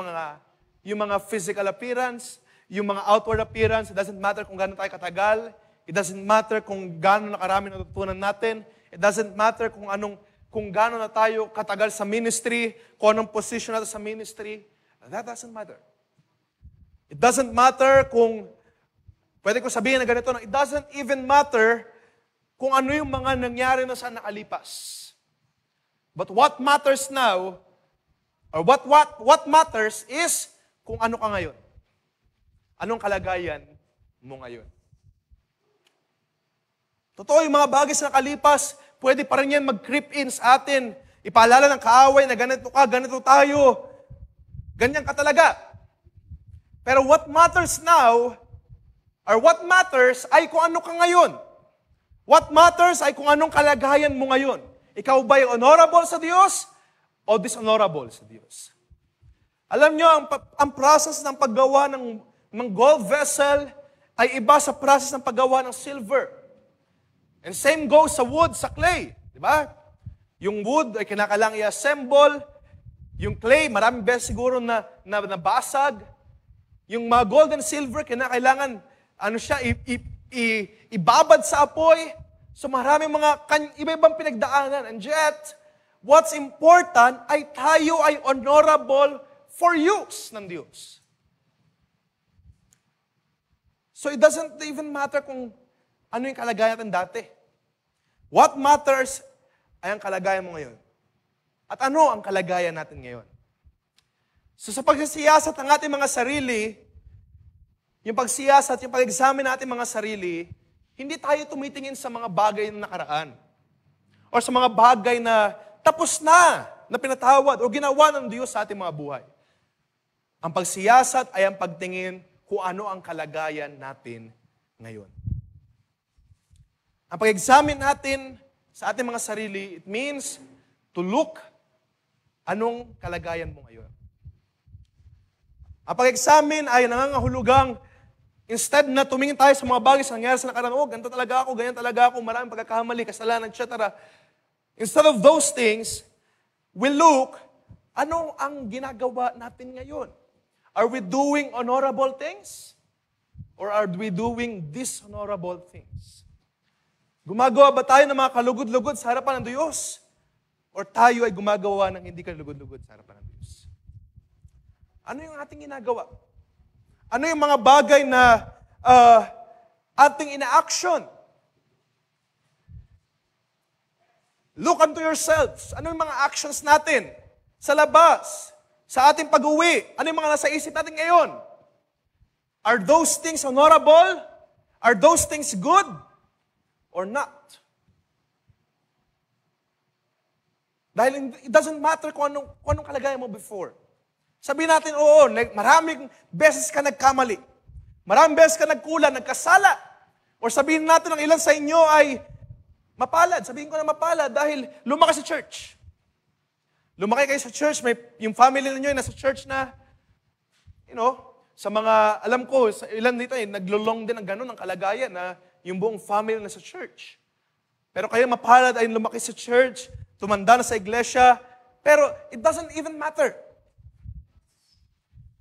Speaker 2: mga physical appearance, yung mga outward appearance. It doesn't matter kung gaano tayo katagal. It doesn't matter kung gaano nakarami natutunan natin. It doesn't matter kung gaano na tayo katagal sa ministry, kung anong position natin sa ministry. That doesn't matter. It doesn't matter kung, pwede ko sabihin na ganito, it doesn't even matter kung ano yung mga nangyari na sa nakalipas. But what matters now, or what matters is kung ano ka ngayon. Anong kalagayan mo ngayon. Totoo, yung mga bagay sa nakalipas, pwede pa rin yan mag-creep in sa atin. Ipaalala ng kaaway na ganito ka, ganito tayo. Ganyan ka talaga. Pero what matters now, or what matters ay kung ano ka ngayon. What matters ay kung anong kalagayan mo ngayon. Ikaw ba'y honorable sa Diyos o dishonorable sa Diyos? Alam nyo, ang process ng paggawa ng gold vessel ay iba sa process ng paggawa ng silver. And same goes sa wood, sa clay. Di ba? Yung wood ay kinakailangan i-assemble. Yung clay, maraming beses siguro na nabasag. Yung mga gold and silver, kinakailangan ibabad sa apoy. So maraming mga iba-ibang pinagdaanan. And yet, what's important ay tayo ay honorable for use ng Diyos. So it doesn't even matter kung ano yung kalagayan natin dati. What matters ay ang kalagayan mo ngayon. At ano ang kalagayan natin ngayon? So sa pagsisiyasat ng ating mga sarili, yung pagsiyasat, yung pag-examine natin mga sarili, hindi tayo tumitingin sa mga bagay na nakaraan. O sa mga bagay na tapos na pinatawad o ginawa ng Diyos sa ating mga buhay. Ang pagsiyasat ay ang pagtingin kung ano ang kalagayan natin ngayon. Ang pag-examine natin sa ating mga sarili, it means to look anong kalagayan mo ngayon. Ang pag-examine ay nangangahulugang instead na tumingin tayo sa mga bagay sa nangyari sa nakaraan, ganito talaga ako, ganyan talaga ako, maraming pagkakamali, kasalanan, etc. Instead of those things, we look, ano ang ginagawa natin ngayon? Are we doing honorable things? Or are we doing dishonorable things? Gumagawa ba tayo ng mga kalugod-lugod sa harapan ng Diyos? or tayo ay gumagawa ng hindi kalugod-lugod sa harapan ng Diyos? Ano yung ating ginagawa? Ano yung mga bagay na ating ina-action? Look unto yourselves. Ano yung mga actions natin sa labas, sa ating pag-uwi? Ano yung mga nasa isip natin ngayon? Are those things honorable? Are those things good? Or not? Dahil it doesn't matter kung anong kalagayan mo before. Sabihin natin, oo, maraming beses ka nagkamali. Maraming beses ka nagkulang, nagkasala. Or sabihin natin ang ilan sa inyo ay mapalad. Sabihin ko na mapalad dahil lumaki sa church. Lumaki kayo sa church, yung family ninyo ay nasa church na, sa mga, alam ko, sa ilan dito naglulong din ng ganun ang kalagayan na yung buong family nasa church. Pero kayo mapalad ay lumaki sa church, tumanda na sa iglesia, pero it doesn't even matter.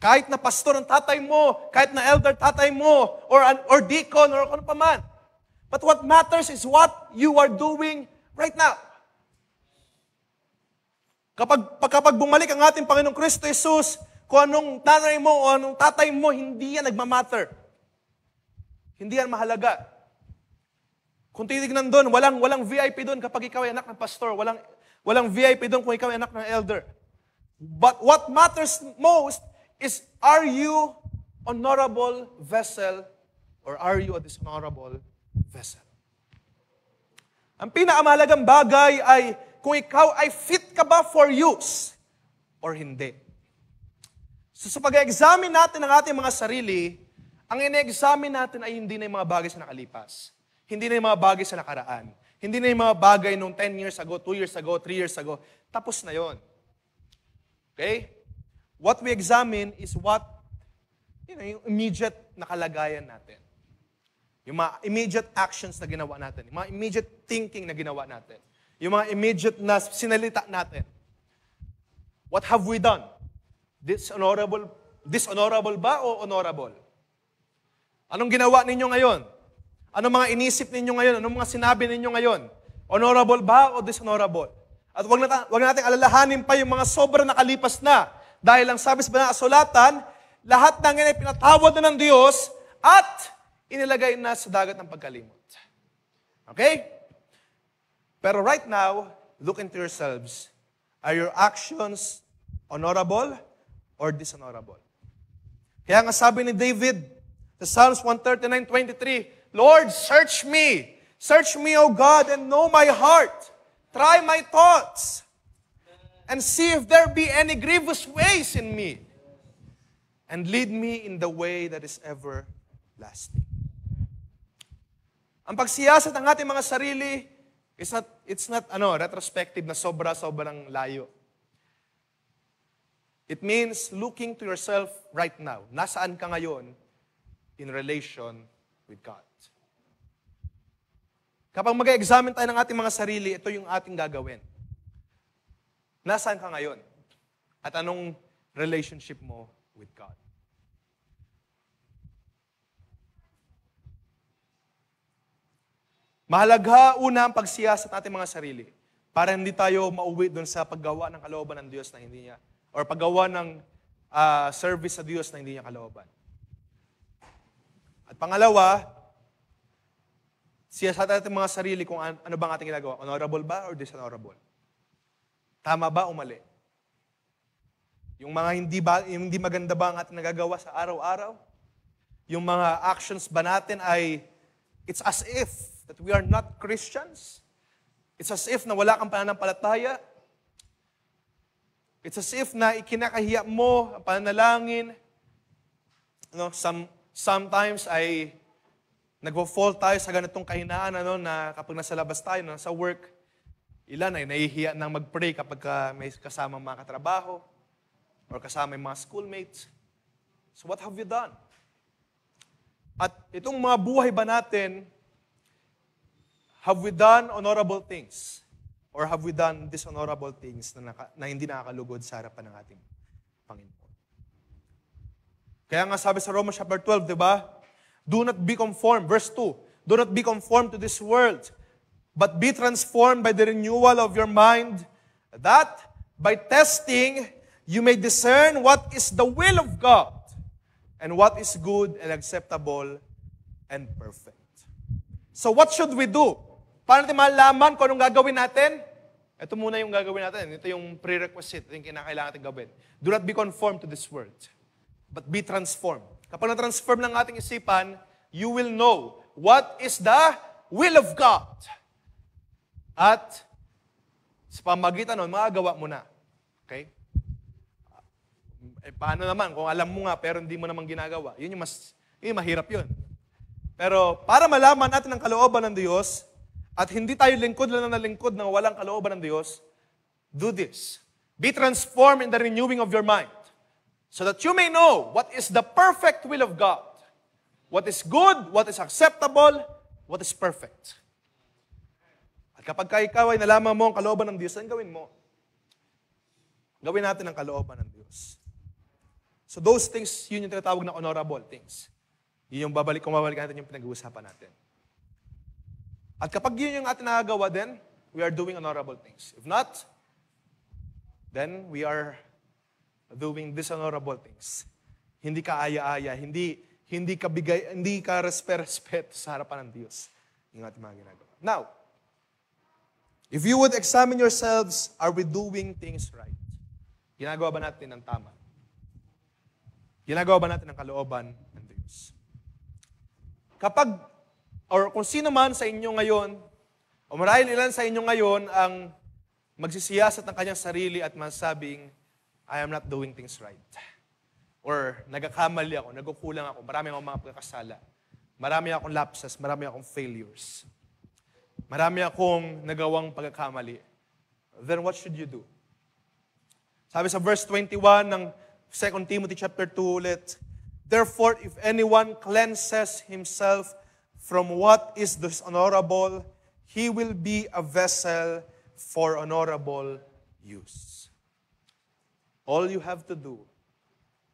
Speaker 2: Kahit na pastor ang tatay mo, kahit na elder tatay mo, or deacon, or ano pa man. But what matters is what you are doing right now. Kapag bumalik ang ating Panginoong Kristo Jesus, kung anong nanay mo o anong tatay mo, hindi yan nagmamatter. Hindi yan mahalaga. Kung titignan doon, walang VIP doon kapag ikaw ay anak ng pastor. Walang VIP doon kung ikaw ay anak ng elder. But what matters most is, are you honorable vessel or are you a dishonorable vessel? Ang pinakamahalagang bagay ay kung ikaw ay fit ka ba for use or hindi. So sa pag-examine natin ng ating mga sarili, ang ine-examine natin ay hindi na yung mga bagay sa nakalipas. Hindi na yung mga bagay sa nakaraan. Hindi na yung mga bagay nung 10 years ago, 2 years ago, 3 years ago. Tapos na yon. Okay? What we examine is yung immediate na kalagayan natin. Yung mga immediate actions na ginawa natin. Yung mga immediate thinking na ginawa natin. Yung mga immediate na sinalita natin. What have we done? Dishonorable ba o honorable? Anong ginawa ninyo ngayon? Anong mga inisip ninyo ngayon? Anong mga sinabi ninyo ngayon? Honorable ba o dishonorable? At wag natin alalahanin pa yung mga sobrang nakalipas na. Dahil ang sabi sa banal na kasulatan, lahat ng yan ay pinatawad na ng Diyos at inilagay na sa dagat ng pagkalimot. Okay? Pero right now, look into yourselves. Are your actions honorable or dishonorable? Kaya nga sabi ni David sa Psalms 139:23, Lord, search me. Search me, O God, and know my heart. Try my thoughts. And see if there be any grievous ways in me. And lead me in the way that is everlasting. Ang pagsiyasat ng ating mga sarili, it's not retrospective na sobrang layo. It means looking to yourself right now. Nasaan ka ngayon in relation with God? Kapag mag-examine tayo ng ating mga sarili, ito yung ating gagawin. Nasaan ka ngayon? At anong relationship mo with God? Mahalaga una ang pagsiyasat sa ating mga sarili para hindi tayo mauwi doon sa paggawa ng kalooban ng Diyos na hindi niya, or paggawa ng service sa Diyos na hindi niya kalooban. At pangalawa, siyasat natin mga sarili kung ano bang ating ginagawa. Honorable ba or dishonorable? Tama ba o mali? Yung mga hindi maganda ba ang ating nagagawa sa araw-araw? Yung mga actions ba natin ay it's as if that we are not Christians? It's as if na wala kang pananampalataya? It's as if na ikinakahiya mo ang pananalangin? Sometimes ay nagwo-fall tayo sa ganitong kahinaan na kapag nasa labas tayo, nasa work, ilan ay nahihiya nang mag-pray kapag may kasama mga katrabaho or kasama yung mga schoolmates. So what have you done? At itong mga buhay ba natin, have we done honorable things? Or have we done dishonorable things na hindi nakakalugod sa harapan ng ating Panginoon? Kaya nga sabi sa Romans chapter 12, di ba? Do not be conformed. Verse 2. Do not be conformed to this world, but be transformed by the renewal of your mind, That by testing, you may discern what is the will of God and what is good and acceptable and perfect. So what should we do? Paano natin malalaman kung anong gagawin natin? Ito muna yung gagawin natin. Ito yung prerequisite, ito yung kinakailangan natin gawin. Do not be conformed to this world, but be transformed. Kapag na-transform ng ating isipan, you will know what is the will of God. At sa pamagitan nun, magagawa mo na. Okay? Paano naman kung alam mo nga pero hindi mo naman ginagawa? Yun yung mahirap yun. Pero para malaman natin ang kalooban ng Diyos at hindi tayo lingkod lang na lingkod ng walang kalooban ng Diyos, do this. Be transformed in the renewing of your mind so that you may know what is the perfect will of God. What is good, what is acceptable, what is perfect. At kapag ikaw ay nalaman mo ang kalooban ng Diyos, ano gawin mo? Gawin natin ang kalooban ng Diyos. So those things, yun yung tinatawag na honorable things. Yun yung babalik natin yung pinag-uusapan natin. At kapag yun yung ating nagagawa, then we are doing honorable things. If not, then we are doing dishonorable things. Hindi ka aya-aya, hindi ka respeto sa harapan ng Diyos. Yung ating mga ginagawa. Now, if you would examine yourselves, are we doing things right? Ginagawa ba natin ang tama? Ginagawa ba natin ang kalooban ng Diyos? Kung sino man sa inyo ngayon, o marahil ilan sa inyo ngayon ang magsisiyasat ng kanyang sarili at masabing, I am not doing things right. Or nagkakamali ako, nagkukulang ako, marami akong mga pagkakasala. Marami akong lapses, marami akong failures. Marami akong nagawang pagkakamali. Then what should you do? Sabi sa verse 21 ng 2 Timothy chapter 2 ulit, therefore, if anyone cleanses himself from what is dishonorable, he will be a vessel for honorable use. All you have to do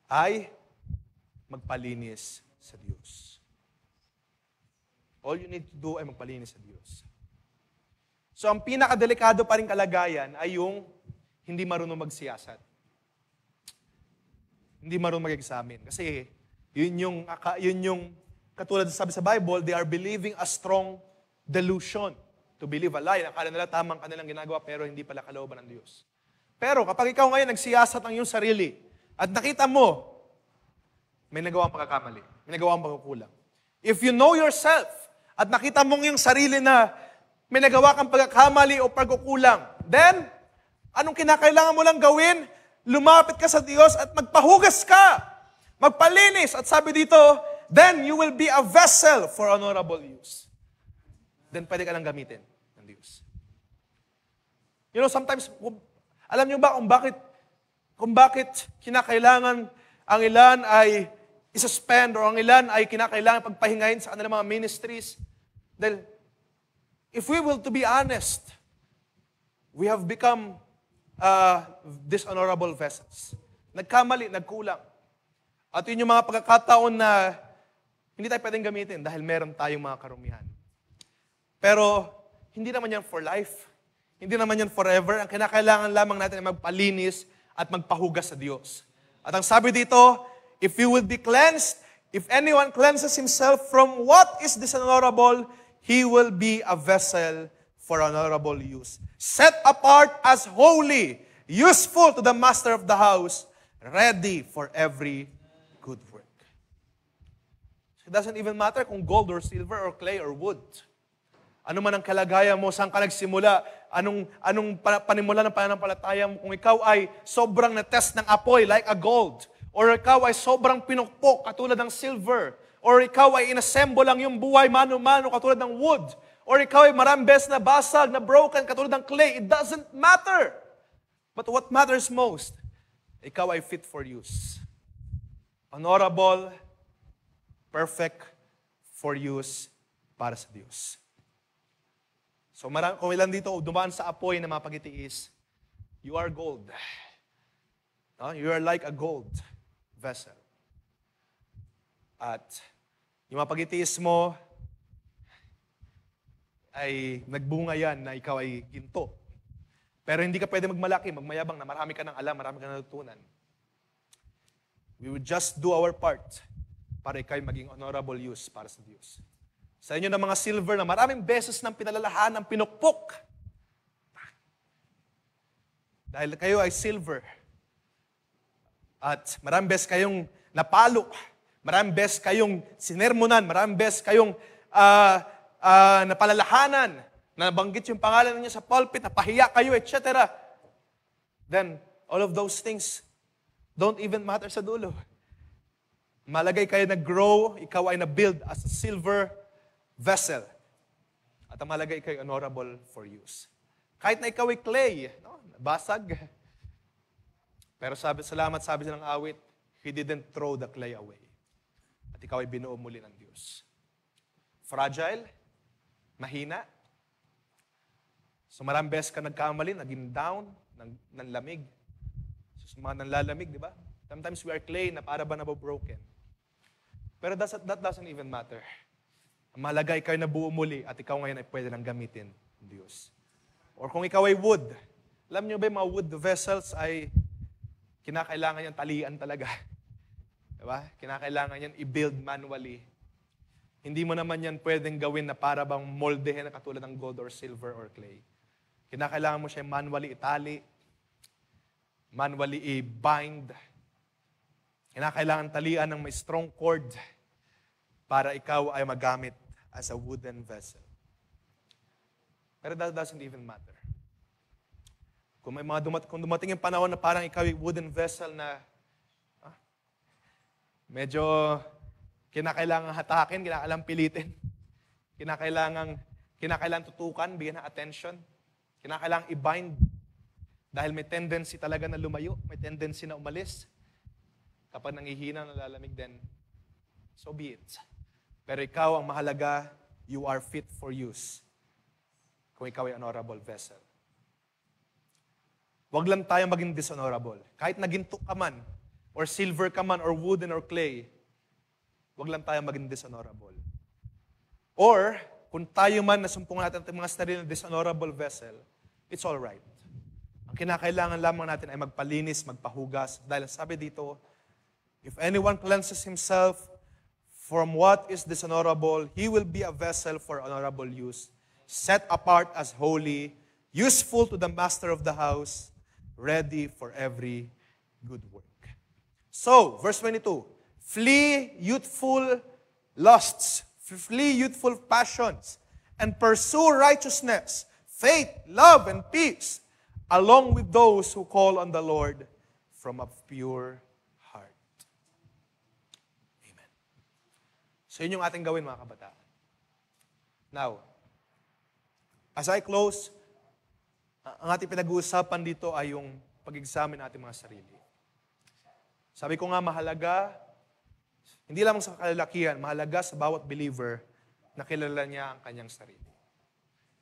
Speaker 2: ay magpalinis sa Diyos. All you need to do ay magpalinis sa Diyos. So, ang pinakadelikado pa rin kalagayan ay yung hindi marunong magsiyasat. Hindi marunong mag-examine. Kasi, yun yung katulad sabi sa Bible, they are believing a strong delusion. To believe a lie. Akala nila tamang kanilang ginagawa, pero hindi pala kalooban ng Diyos. Pero kapag ikaw ngayon nagsiyasat ang iyong sarili, at nakita mo, may nagawang pagkakamali, may nagawang pagkukulang. If you know yourself, at nakita mong yung sarili na may nagawa kang pagkakamali o pagkukulang, then, anong kinakailangan mo lang gawin? Lumapit ka sa Diyos at magpahugas ka. Magpalinis. At sabi dito, then you will be a vessel for honorable use. Then pwede ka lang gamitin ng Diyos. You know, sometimes, alam niyo ba kung bakit kinakailangan ang ilan ay isuspend o ang ilan ay kinakailangan pagpahingahin sa kanilang mga ministries? Dahil, if we will to be honest, we have become dishonorable vessels. Nagkamali, nagkulang. At yun yung mga pagkakataon na hindi tayo pwedeng gamitin dahil meron tayong mga karumihan. Pero, hindi naman yan for life. Hindi naman yan forever. Ang kinakailangan lamang natin ay magpalinis at magpahugas sa Diyos. At ang sabi dito, if you will be cleansed, if anyone cleanses himself from what is dishonorable, he will be a vessel for honorable use. Set apart as holy, useful to the master of the house, ready for every good work. It doesn't even matter kung gold or silver or clay or wood. Ano man ang kalagayan mo, saan ka nagsimula, anong panimula ng pananampalataya mo, kung ikaw ay sobrang na-test ng apoy like a gold, or ikaw ay sobrang pinukpok katulad ng silver, or ikaw ay inassemble lang yung buhay mano-mano katulad ng wood, or ikaw ay maraming beses na basag, na broken katulad ng clay, it doesn't matter. But what matters most, ikaw ay fit for use. Honorable, perfect for use para sa Diyos. So kung ilan dito dumaan sa apoy na mga pagitiis, you are gold. No? You are like a gold vessel. At yung mga pagitiis mo ay nagbunga yan na ikaw ay ginto. Pero hindi ka pwede magmalaki, magmayabang na marami ka ng alam, marami ka ng natutunan. We would just do our part para ikaw'y maging honorable use para sa Diyos. Sa inyo na mga silver na maraming beses ng pinalalahan, ng pinukpok. Dahil kayo ay silver. At maraming beses kayong napalo. Maraming beses kayong sinermonan. Maraming beses kayong napalalahanan. Nabanggit yung pangalan niyo sa pulpit, napahiya kayo, etc. Then, all of those things don't even matter sa dulo. Malagay kayo na-grow, ikaw ay na-build as a silver vessel. At ang malagay kayo honorable for use. Kahit na ikaw ay clay, no? Basag. Pero salamat sabi ng awit, He didn't throw the clay away. At ikaw ay binuo muli ng Diyos. Fragile, mahina. So maraming beses ka nagkamali, naging down, nanlamig. So mga nanlalamig, di ba? Sometimes we are clay na para ba nabobroken. Pero that doesn't even matter. Malagay kayo na buo muli at ikaw ngayon ay pwede nang gamitin ng Diyos. Or kung ikaw ay wood, alam nyo ba yung mga wood vessels ay kinakailangan yung talian talaga. Diba? Kinakailangan yan i-build manually. Hindi mo naman yan pwedeng gawin na para bang moldehin na katulad ng gold or silver or clay. Kinakailangan mo siya manually itali, manually i-bind. Kinakailangan talian ng may strong cord para ikaw ay magamit as a wooden vessel. Pero that doesn't even matter. Kung may kung dumating yung panahon na parang ikaw ay wooden vessel na medyo kinakailangan hatakin, kinakailangan pilitin, kinakailangan tutukan, bigyan ng attention, kinakailangan i-bind dahil may tendency talaga na lumayo, may tendency na umalis. Kapag nangihina, nalalamig din, so be it. Pero ikaw ang mahalaga, you are fit for use. Kung ikaw ay honorable vessel. Huwag lang tayo maging dishonorable. Kahit naginto ka man, or silver ka man, or wooden or clay, huwag lang tayo maging dishonorable. Or, kung tayo man nasumpong natin ang mga sarili na dishonorable vessel, it's all right. Ang kinakailangan lamang natin ay magpalinis, magpahugas. Dahil sabi dito, if anyone cleanses himself from what is dishonorable, he will be a vessel for honorable use, set apart as holy, useful to the master of the house, ready for every good work. So, verse 22, flee youthful lusts, flee youthful passions, and pursue righteousness, faith, love, and peace, along with those who call on the Lord from a pure heart. Amen. So, yun yung ating gawin, mga kabataan. Now, as I close, ang ating pinag-uusapan dito ay yung pag-examine natin mga sarili. Sabi ko nga, mahalaga, hindi lamang sa kalalakihan, mahalaga sa bawat believer na kilala niya ang kanyang sarili.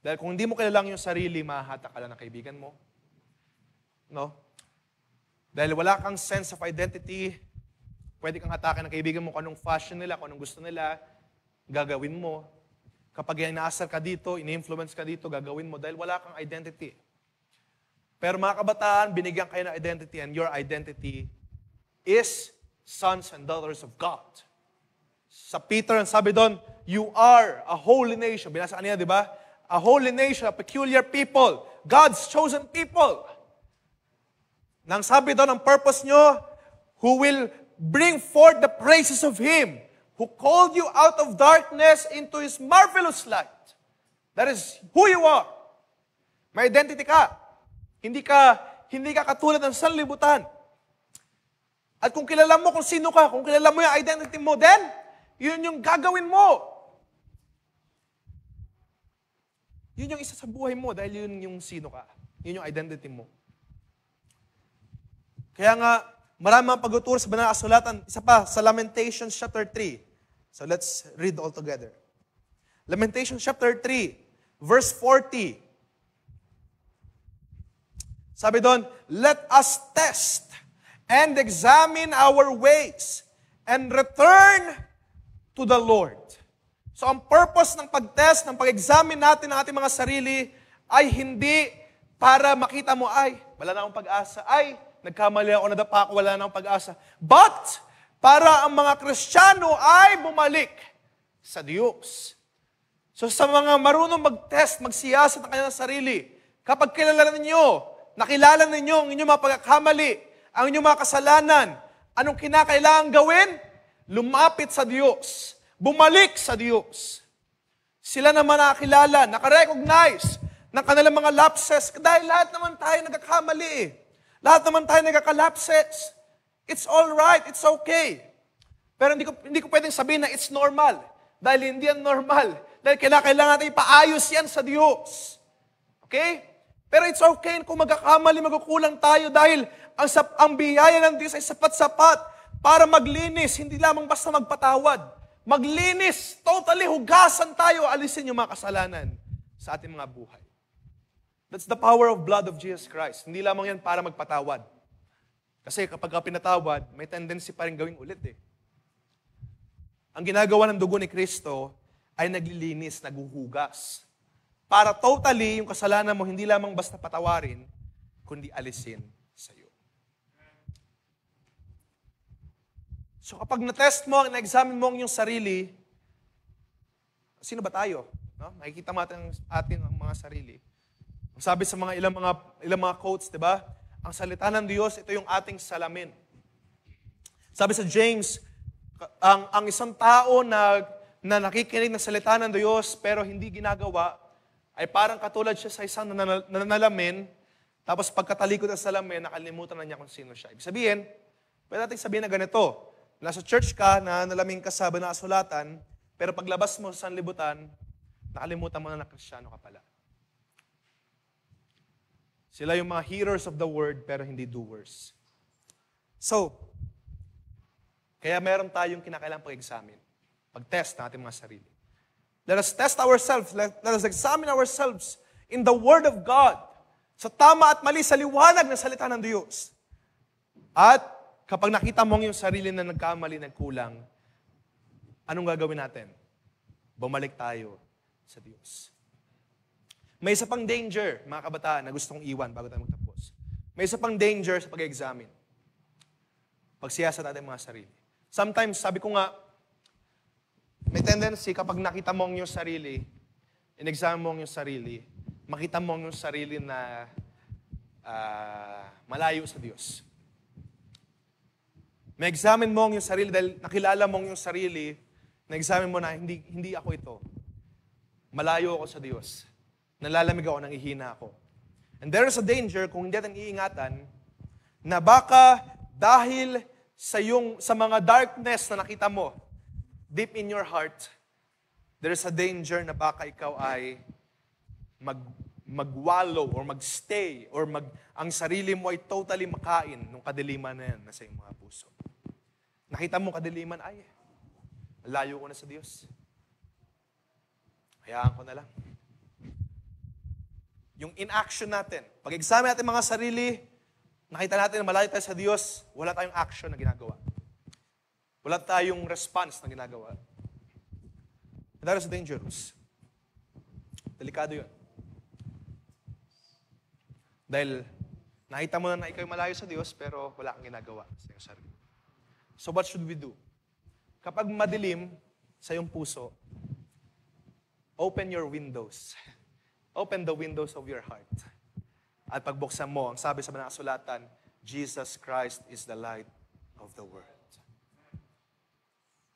Speaker 2: Dahil kung hindi mo kilala yung sarili, mahahatak ka lang ng kaibigan mo. No? Dahil wala kang sense of identity, pwede kang hatakin ng kaibigan mo kung anong fashion nila, kung anong gusto nila, gagawin mo. Kapag inaasar ka dito, ini-influence ka dito, gagawin mo dahil wala kang identity. Pero mga kabataan, binigyan kayo ng identity and your identity is sons and daughters of God. Sa Peter, ang sabi doon, you are a holy nation. Binasa kanina, di ba? A holy nation, a peculiar people, God's chosen people. Nang sabi doon, ang purpose nyo, who will bring forth the praises of Him who called you out of darkness into His marvelous light. That is who you are. May identity ka. Hindi ka katulad ng sanlibutan. At kung kilala mo kung sino ka, kung kilala mo yung identity mo, then, yun yung gagawin mo. Yun yung isa sa buhay mo dahil yun yung sino ka. Yun yung identity mo. Kaya nga, marami mga pag-uturo sa banal na kasulatan. Isa pa, sa Lamentations chapter 3. So let's read all together. Lamentations chapter 3, verse 40. Sabi doon, let us test and examine our ways and return to the Lord. So ang purpose ng pag-test, ng pag-examine natin ng ating mga sarili ay hindi para makita mo, ay, wala na akong pag-asa. Ay, nagkamali ako, nadapa ako, wala na akong pag-asa. But, para ang mga Kristiyano ay bumalik sa Diyos. So sa mga marunong mag-test, magsiyasat ng kanilang sarili, kapag kilala ninyo, nakilala ninyo ang inyong mga pagkakamali, ang inyong mga kasalanan, anong kinakailangan gawin? Lumapit sa Diyos. Bumalik sa Diyos. Sila naman nakakilala, nakarecognize ng kanilang mga lapses. Dahil lahat naman tayo nagkakamali eh. Lahat naman tayo nagkakalapses. It's all right, it's okay. Pero hindi ko pwedeng sabihin na it's normal. Dahil hindi yan normal. Dahil kailangan natin ipaayos yan sa Diyos. Okay? Pero it's okay kung magkakamali, magkukulang tayo dahil ang biyaya ng Diyos ay sapat-sapat para maglinis, hindi lamang basta magpatawad. Maglinis, totally hugasan tayo, alisin yung mga kasalanan sa ating mga buhay. That's the power of blood of Jesus Christ. Hindi lamang yan para magpatawad. Kasi kapag pinatawad, may tendency pa rin gawing ulit eh. Ang ginagawa ng dugo ni Kristo ay naglilinis, naghuhugas. Para totally yung kasalanan mo, hindi lamang basta patawarin, kundi alisin sa iyo. So kapag na-test mo, na-examine mo ang iyong sarili, sino ba tayo? No? Makikita mo atin ang mga sarili. Ang sabi sa mga ilang mga quotes, 'di ba? Ang salita ng Diyos, ito yung ating salamin. Sabi sa James, ang isang tao na nakikinig ng salita ng Diyos pero hindi ginagawa, ay parang katulad siya sa isang nanalamin, tapos pagkatalikod ng salamin, nakalimutan na niya kung sino siya. Ibig sabihin, pwede natin sabihin na ganito, nasa church ka, nanalamin ka sa banasulatan, pero paglabas mo sa sanlibutan, nakalimutan mo na Kristiyano ka pala. Sila yung mga hearers of the word, pero hindi doers. So, kaya meron tayong kinakailangang pag-examine. Pag-test na ating mga sarili. Let us test ourselves. Let us examine ourselves in the Word of God. Sa tama at mali, sa liwanag ng salita ng Diyos. At kapag nakita mo yung sarili na nagkamali, nagkulang, anong gagawin natin? Bumalik tayo sa Diyos. May isa pang danger, mga kabataan, na gustong iwan bago tayo magtapos. May isa pang danger sa pag-examine. Pagsiyasat natin mga sarili. Sometimes, sabi ko nga, may tendency kapag nakita mo ang iyong sarili, in-examine mo ang iyong sarili, makita mo ang iyong sarili na malayo sa Diyos. May examine mo ang iyong sarili dahil nakilala mo ang iyong sarili, na-examine mo na hindi ako ito. Malayo ako sa Diyos. Nalalamig ako, nangihina ako. And there is a danger kung hindi natin iingatan na baka dahil sa mga darkness na nakita mo, deep in your heart, there is a danger na baka ikaw ay magwallow or magstay or ang sarili mo ay totally makain ng kadiliman na yan nasa iyong mga puso. Nakita mo kadiliman, ay, layo ko na sa Diyos. Hayaan ko na lang. Yung inaction natin, pag-examine natin mga sarili, nakita natin na malayo tayo sa Diyos, wala tayong action na ginagawa. Wala tayong response na ginagawa. And that is dangerous. Delikado yun. Dahil nakita mo na ikaw ay malayo sa Diyos, pero wala kang ginagawa sa iyong sarili. So what should we do? Kapag madilim sa iyong puso, open your windows. Open the windows of your heart. At pagbuksan mo, ang sabi sa mga kasulatan, Jesus Christ is the light of the world.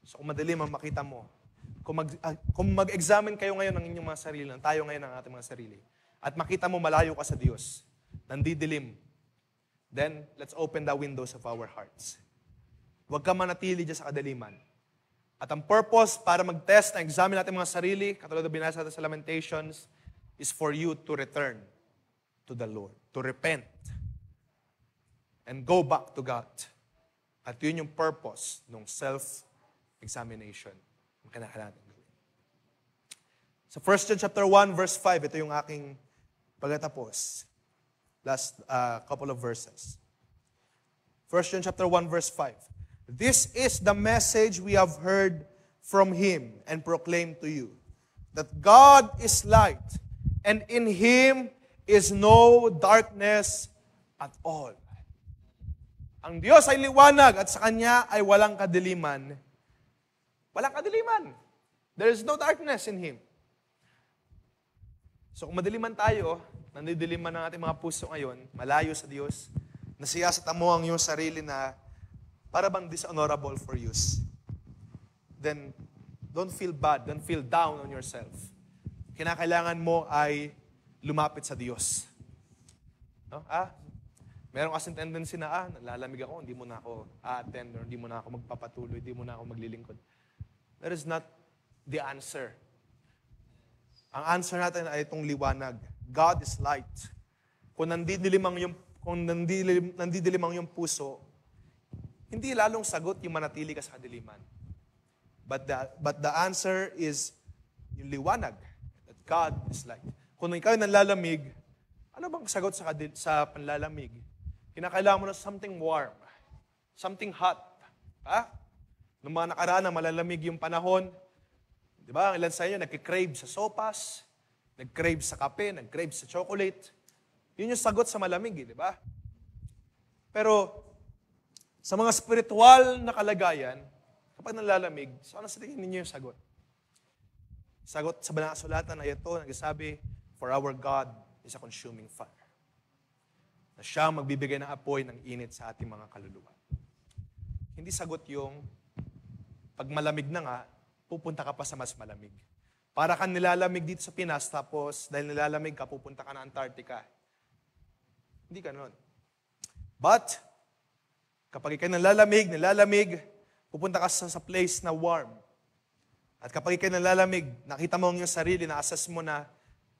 Speaker 2: So kung madilim ang makita mo, kung mag-examine kayo ngayon ng inyong mga sarili, tayo ngayon ng ating mga sarili, at makita mo malayo ka sa Diyos, nandidilim, then let's open the windows of our hearts. Huwag ka manatili dyan sa kadiliman. At ang purpose para mag-test na examine natin mga sarili, katulad na binasa natin sa Lamentations, is for you to return to the Lord, to repent, and go back to God. At yun yung purpose ng self-examination. Ang kinakailangan gawin. Sa 1 John chapter 1, verse 5, ito yung aking pagtatapos. Last couple of verses. 1 John chapter 1, verse 5. This is the message we have heard from Him and proclaimed to you, that God is light, and in Him is no darkness at all. Ang Diyos ay liwanag at sa Kanya ay walang kadiliman. Walang kadiliman. There is no darkness in Him. So kung madiliman tayo, nandidiliman ng ating mga puso ngayon, malayo sa Diyos, nasiyasat mo ang iyong sarili na para bang dishonorable for use, then don't feel bad, don't feel down on yourself. Kinakailangan mo ay lumapit sa Diyos. No? Meron kasing tendency na, nalalamig ako, hindi mo na ako a-attend, or hindi mo na ako magpapatuloy, hindi mo na ako maglilingkod. That is not the answer. Ang answer natin ay itong liwanag. God is light. Kung nandidilimang yung puso, hindi lalong sagot yung manatili ka sa kadiliman. But the answer is yung liwanag. That God is light. Kung ikaw ay nanlalamig, ano bang sagot sa panlalamig? Kinakailangan mo na something warm, something hot. Noong mga nakaraan na malalamig yung panahon, di ba, ilan sa inyo nagkikrave sa sopas, nagkrave sa kape, nagkrave sa chocolate. Yun yung sagot sa malamig, di ba? Pero sa mga spiritual na kalagayan, kapag nalalamig, so ano sa tingin ninyo yung sagot? Sagot sa banal na kasulatan ay ito, nagsasabi, for our God is a consuming fire. Na siya magbibigay ng apoy ng init sa ating mga kaluluwa. Hindi sagot yung pag malamig na nga, pupunta ka pa sa mas malamig. Para kang nilalamig dito sa Pinas, tapos dahil nilalamig ka, pupunta ka na Antarctica. Hindi ganun. But, kapag ikay nilalamig, pupunta ka sa place na warm. At kapag ikay nilalamig, nakita mo ang iyong sarili, na-assess mo na,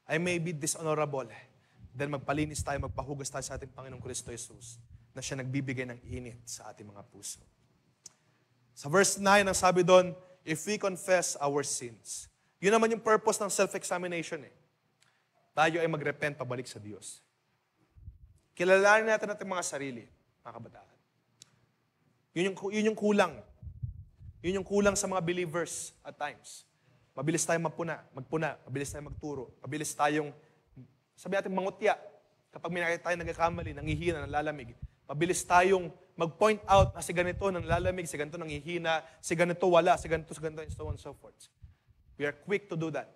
Speaker 2: I may be dishonorable. Then magpalinis tayo, magpahugas tayo sa ating Panginoong Kristo Jesus na siya nagbibigay ng init sa ating mga puso. Sa verse 9, ang sabi doon, if we confess our sins. Yun naman yung purpose ng self-examination. Tayo ay mag-repent pabalik sa Diyos. Kilalanin natin ating mga sarili, mga kabataan. Yun yung kulang. Yun yung kulang sa mga believers at times. Mabilis tayong magpuna, mabilis tayong magturo, mabilis tayong sabi natin mangutya. Kapag may nakita tayo nagkakamali, nanghihina, nanlalamig, mabilis tayong mag-point out na si ganito nanlalamig, si ganito nanghihina, si ganito wala, si ganito, and so on and so forth. We are quick to do that.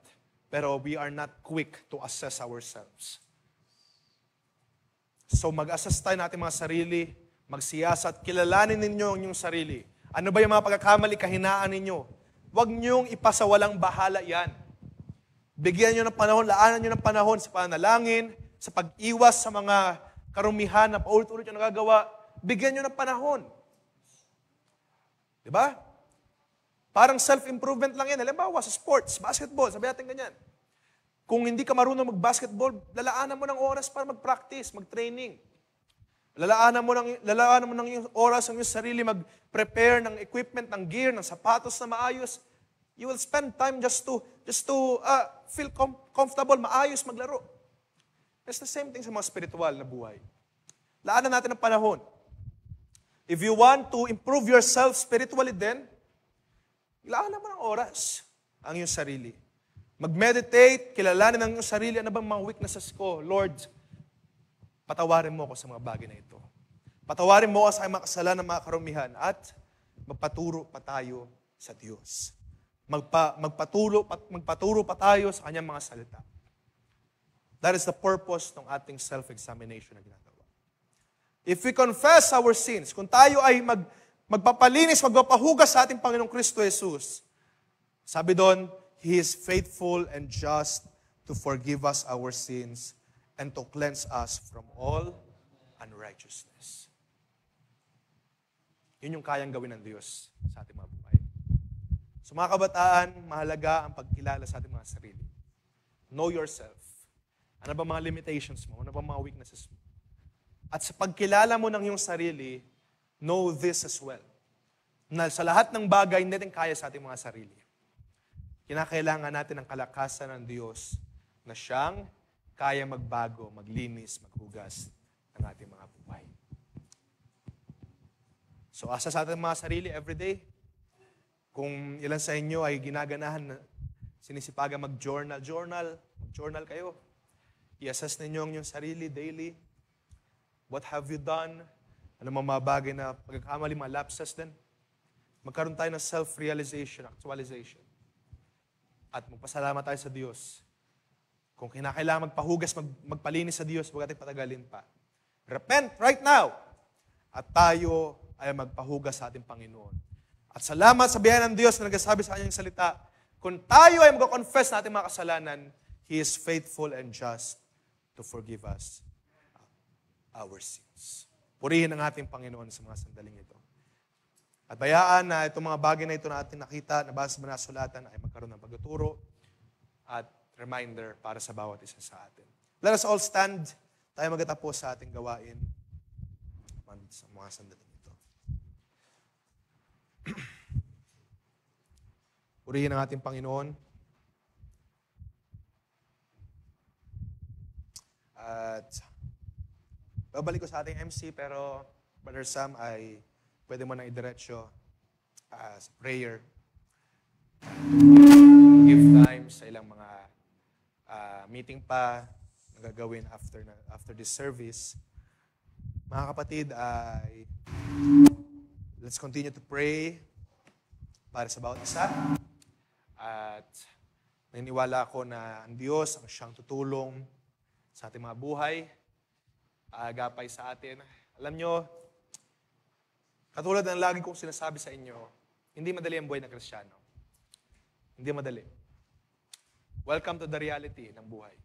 Speaker 2: Pero we are not quick to assess ourselves. So mag-assess tayo natin mga sarili, magsiyasat, kilalanin ninyo ang inyong sarili. Ano ba yung mga pagkakamali, kahinaan ninyo? Huwag niyong ipasawalang bahala yan. Bigyan nyo ng panahon, laanan nyo ng panahon sa panalangin, sa pag-iwas sa mga karumihan na paulit-ulit yung nagagawa. Bigyan nyo ng panahon. Diba? Parang self-improvement lang yan. Halimbawa, sa sports, basketball, sabi natin ganyan. Kung hindi ka marunong mag-basketball, lalaanan mo ng oras para mag-practice, mag-training. Lalaanan mo ng oras ang iyong sarili, mag-prepare ng equipment, ng gear, ng sapatos na maayos. You will spend time just to feel comfortable, maayos maglaro. It's the same thing sa mga spiritual na buhay. Laanan natin ang panahon. If you want to improve yourself spiritually then, laanan mo ng oras ang iyong sarili. Mag-meditate, kilalanin ang iyong sarili, ano bang mga weaknesses ko? Lord, patawarin mo ako sa mga bagay na ito. Patawarin mo ako sa mga kasalanan ng mga karumihan at magpaturo pa tayo sa Diyos. Magpaturo pa tayo sa Kanyang mga salita. That is the purpose ng ating self-examination na ginagawa. If we confess our sins, kung tayo ay magpapalinis, magpapahugas sa ating Panginoong Kristo Jesus, sabi doon, He is faithful and just to forgive us our sins and to cleanse us from all unrighteousness. Yun yung kayang gawin ng Diyos sa ating mga buhay. So mga kabataan, mahalaga ang pagkilala sa ating mga sarili. Know yourself. Ano ba mga limitations mo? Ano ba mga weaknesses mo? At sa pagkilala mo ng iyong sarili, know this as well. Na sa lahat ng bagay, hindi natin kaya sa ating mga sarili. Kinakailangan natin ang kalakasan ng Diyos na siyang kaya magbago, maglinis, maghugas ng ating mga buhay. So asa sa ating mga sarili everyday, kung ilan sa inyo ay ginaganahan na sinisipagan mag-journal kayo. I-assess ninyo ang inyong sarili daily. What have you done? Ano mga bagay na pagkakamali, mga lapses din? Magkaroon tayo ng self-realization, actualization. At magpasalamat tayo sa Diyos. Kung kinakailangan magpahugas, magpalinis sa Diyos, huwag natin patagalin pa. Repent right now! At tayo ay magpahugas sa ating Panginoon. At salamat sa biyaya ng Diyos na nagsasabi sa kanyang salita, kung tayo ay mag-confess na ating mga kasalanan, He is faithful and just to forgive us our sins. Purihin ang ating Panginoon sa mga sandaling ito. At bayaan na itong mga bagay na ito na ating nakita, nabasa sa mga sulatan, ay magkaroon ng pagtuturo at reminder para sa bawat isa sa atin. Let us all stand. Tayo magtatapos sa ating gawain sa mga sandaling ito. Purihin ang ating Panginoon. At babalik ko sa ating MC, pero Brother Sam ay pwede mo nang idiretso sa prayer. Give time sa ilang mga meeting pa na gagawin after this service. Mga kapatid, let's continue to pray para sa bawat isa. At naniniwala ako na ang Diyos ang siyang tutulong sa ating mga buhay, agapay sa atin. Alam nyo, katulad ng lagi kong sinasabi sa inyo, hindi madali ang buhay ng Kristiyano. Hindi madali. Welcome to the reality ng buhay.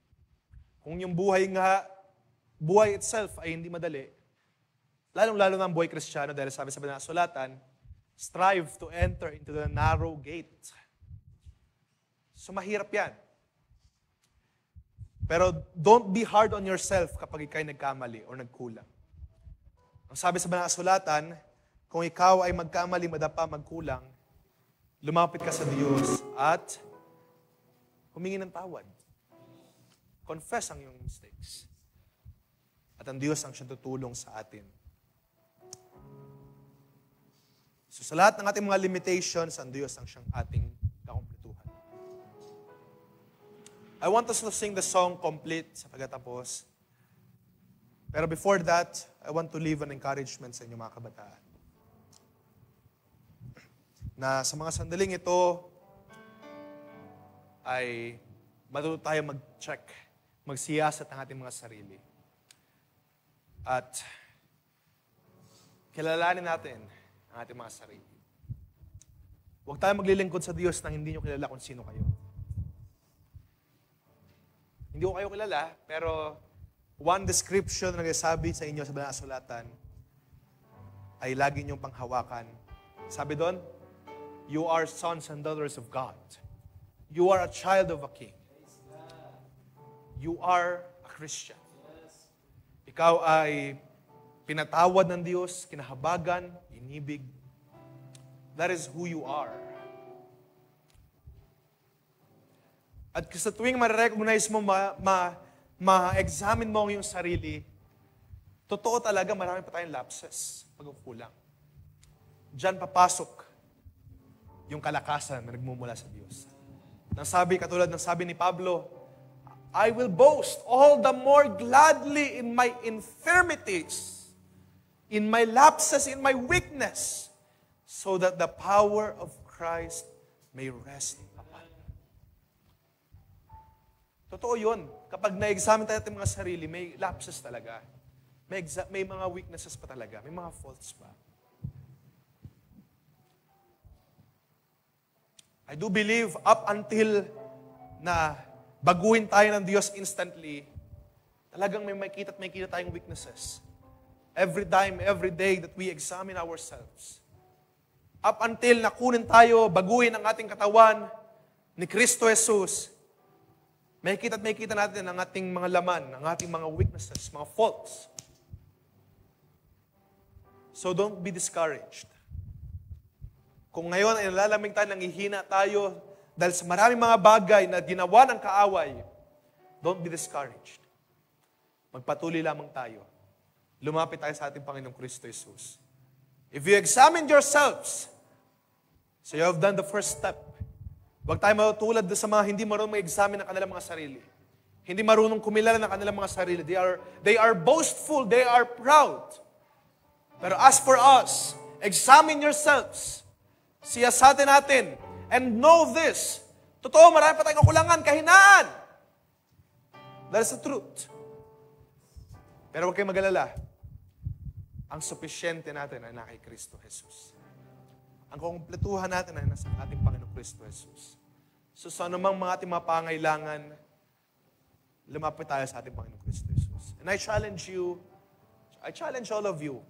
Speaker 2: Kung yung buhay itself ay hindi madali, lalong-lalo na ang buhay Kristiyano, dahil sabi sa banal na sulatan, strive to enter into the narrow gate. So mahirap yan. Pero don't be hard on yourself kapag ikaw'y nagkamali o nagkulang. Ang sabi sa banal na sulatan, kung ikaw ay magkamali, madapa, magkulang, lumapit ka sa Diyos at humingi ng tawad. Confess ang iyong mistakes. At ang Diyos ang siyang tutulong sa atin. So sa lahat ng ating mga limitations, ang Diyos ang siyang ating kakumpletuhan. I want us to sing the song complete sa pagkatapos. Pero before that, I want to leave an encouragement sa inyong mga kabataan. Na sa mga sandaling ito, ay matuto tayo mag-check, magsiyasat ng ating mga sarili. At kilalanin natin ang ating mga sarili. Huwag tayo maglilingkod sa Diyos nang hindi nyo kilala kung sino kayo. Hindi ko kayo kilala, pero one description na nagsasabi sa inyo sa banal na sulatan ay lagi niyong panghawakan. Sabi doon, you are sons and daughters of God. You are a child of a king. You are a Christian. Ikaw ay pinatawad ng Diyos, kinahabagan, inibig. That is who you are. At sa tuwing ma-recognize mo, ma-examine mo ang iyong sarili, totoo talaga marami pa tayong lapses, pagkukulang. Diyan papasok yung kalakasan na nagmumula sa Diyos. Katulad ng sabi ni Pablo, I will boast all the more gladly in my infirmities, in my lapses, in my weakness, so that the power of Christ may rest upon me. Totoo yun. Kapag na-examine tayo ating mga sarili, may lapses talaga. May mga weaknesses pa talaga. May mga faults pa. I do believe up until na baguhin tayo ng Diyos instantly, talagang may makita tayong weaknesses. Every time, every day that we examine ourselves. Up until nakunin tayo, baguhin ang ating katawan ni Kristo Jesus, may kita natin ang ating mga laman, ang ating mga weaknesses, mga faults. So don't be discouraged. Kung ngayon ay nalalamig tayo, nanghihina tayo, dahil sa maraming mga bagay na ginawa ng kaaway, don't be discouraged. Magpatuloy lamang tayo. Lumapit tayo sa ating Panginoong Kristo Jesus. If you examine yourselves, so you have done the first step. Huwag tayo matutulad sa mga hindi marunong mag-examine ng kanilang mga sarili. Hindi marunong kumilala ng kanilang mga sarili. They are boastful, they are proud. Pero as for us, examine yourselves. Siyasatin natin. And know this. Totoo, marami pa tayong kakulangan, kahinaan. That is the truth. Pero huwag kayong mag-alala. Ang supisyente natin ay na kay Kristo Jesus. Ang kumpletuhan natin ay nasa ating Panginoong Kristo Jesus. So sa anumang mga ating mga pangailangan, lumapit tayo sa ating Panginoong Kristo Jesus. And I challenge all of you.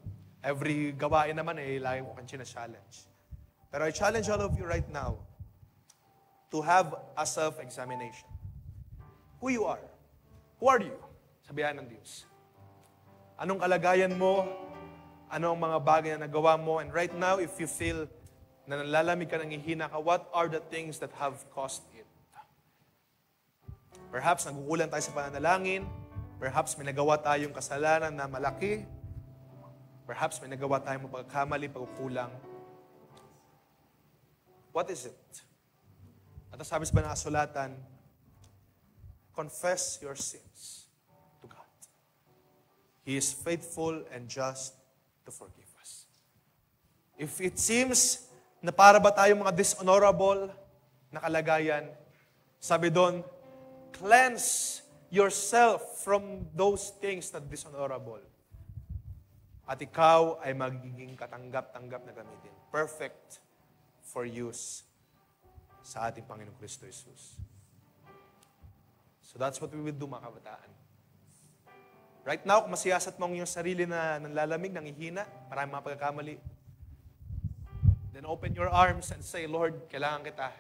Speaker 2: Every gawain naman lagi ko kang challenge. Pero I challenge all of you right now to have a self-examination. Who you are? Who are you? Sabihan ng Diyos. Anong kalagayan mo? Ano ang mga bagay na nagawa mo? And right now, if you feel na nalalamig ka, nanghihina ka, what are the things that have caused it? Perhaps nagukulang tayo sa pananalangin. Perhaps may nagawa tayong kasalanan na malaki. Perhaps may nagawa tayong pagkakamali, pagkukulang. What is it? At ang sabi sa banal na kasulatan, confess your sins to God. He is faithful and just to forgive us. If it seems na para ba tayong mga dishonorable na kalagayan, sabi doon, cleanse yourself from those things na dishonorable. At ikaw ay magiging katanggap-tanggap na gamitin. Perfect for use sa ating Panginoong Kristo Jesus. So that's what we will do, mga kabataan. Right now, kung masiyasat mo ang iyong sarili na nanlalamig, nangihina, maraming mga pagkakamali, then open your arms and say, Lord, kailangan kita.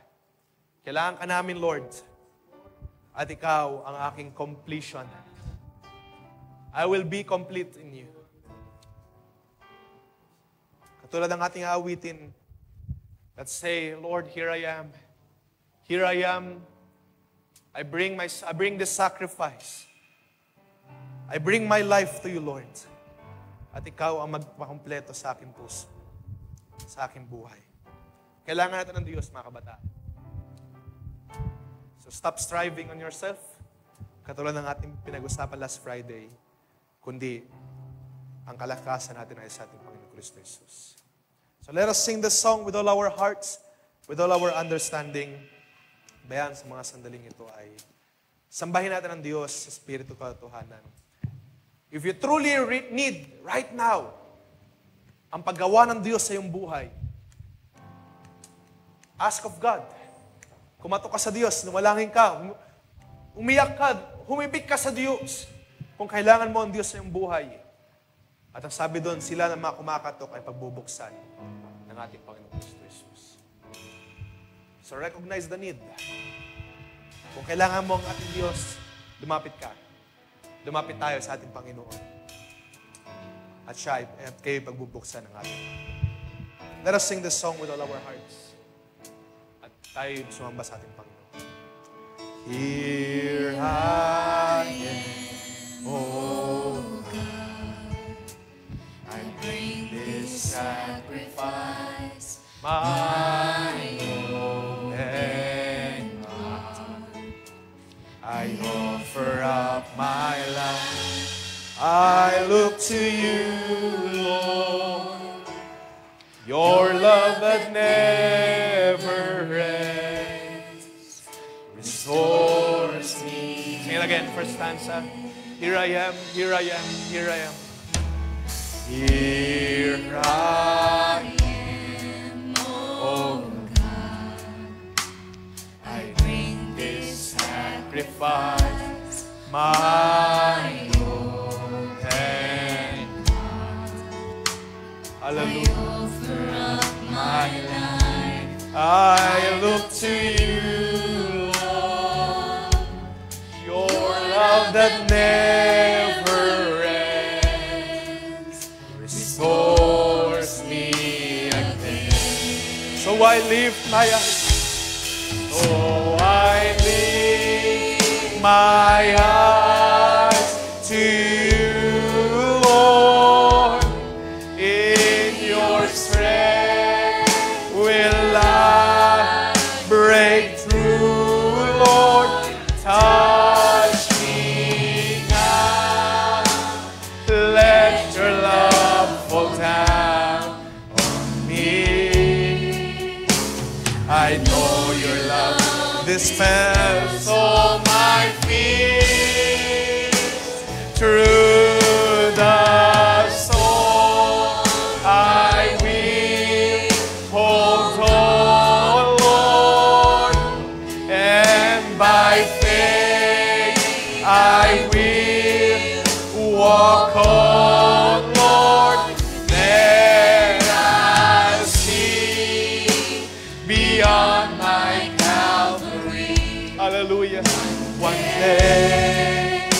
Speaker 2: Kailangan ka namin, Lord. At ikaw ang aking completion. I will be complete in you. Katulad ng ating awitin, let's say, Lord, here I am. Here I am. I bring this sacrifice. I bring my life to you, Lord. At ikaw ang magpakompleto sa aking puso, sa aking buhay. Kailangan natin ng Diyos, mga kabataan. So stop striving on yourself, katulad ng ating pinag-usapan last Friday, kundi ang kalakasan natin ay sa ating Panginoon Kristo Jesus. So let us sing this song with all our hearts, with all our understanding. Bayan sa mga sandaling ito ay sambahin natin ang Diyos sa Espiritu Katotohanan. If you truly need right now ang paggawa ng Diyos sa iyong buhay, ask of God. Kumatok ka sa Diyos, numalangin ka, umiyak ka, humibig ka sa Diyos kung kailangan mo ang Diyos sa iyong buhay. At ang sabi doon, sila na mga kumakatok ay pagbubuksan ng ating Panginoon Kristo Jesus. So recognize the need. Kung kailangan mo ang ating Diyos, lumapit ka. Lumapit tayo sa ating Panginoon. At siya at kayo pagbubuksan ng ating Panginoon. Let us sing this song with all our hearts. At tayo sumamba sa ating Panginoon. Here I am, oh God, I bring this sacrifice, my own and mine. I offer up my life. I look to you, Lord, your love that never ends restores me. Sing it again, first stanza. Here I am, here I am, here I am. Here I am, oh God, I bring this sacrifice, my own and mine. Hallelujah. I offer up my life. I look to you, Lord, your love that never ends restores me again. So I lift my eyes. So I lift my eyes to you, Lord. In your strength will I break through, Lord. Touch me I know your love dispels all my fears. Through the storm, I will hold on, Lord, and by faith I will walk on, Lord. Then I'll see beyond my Calvary. Hallelujah. One day,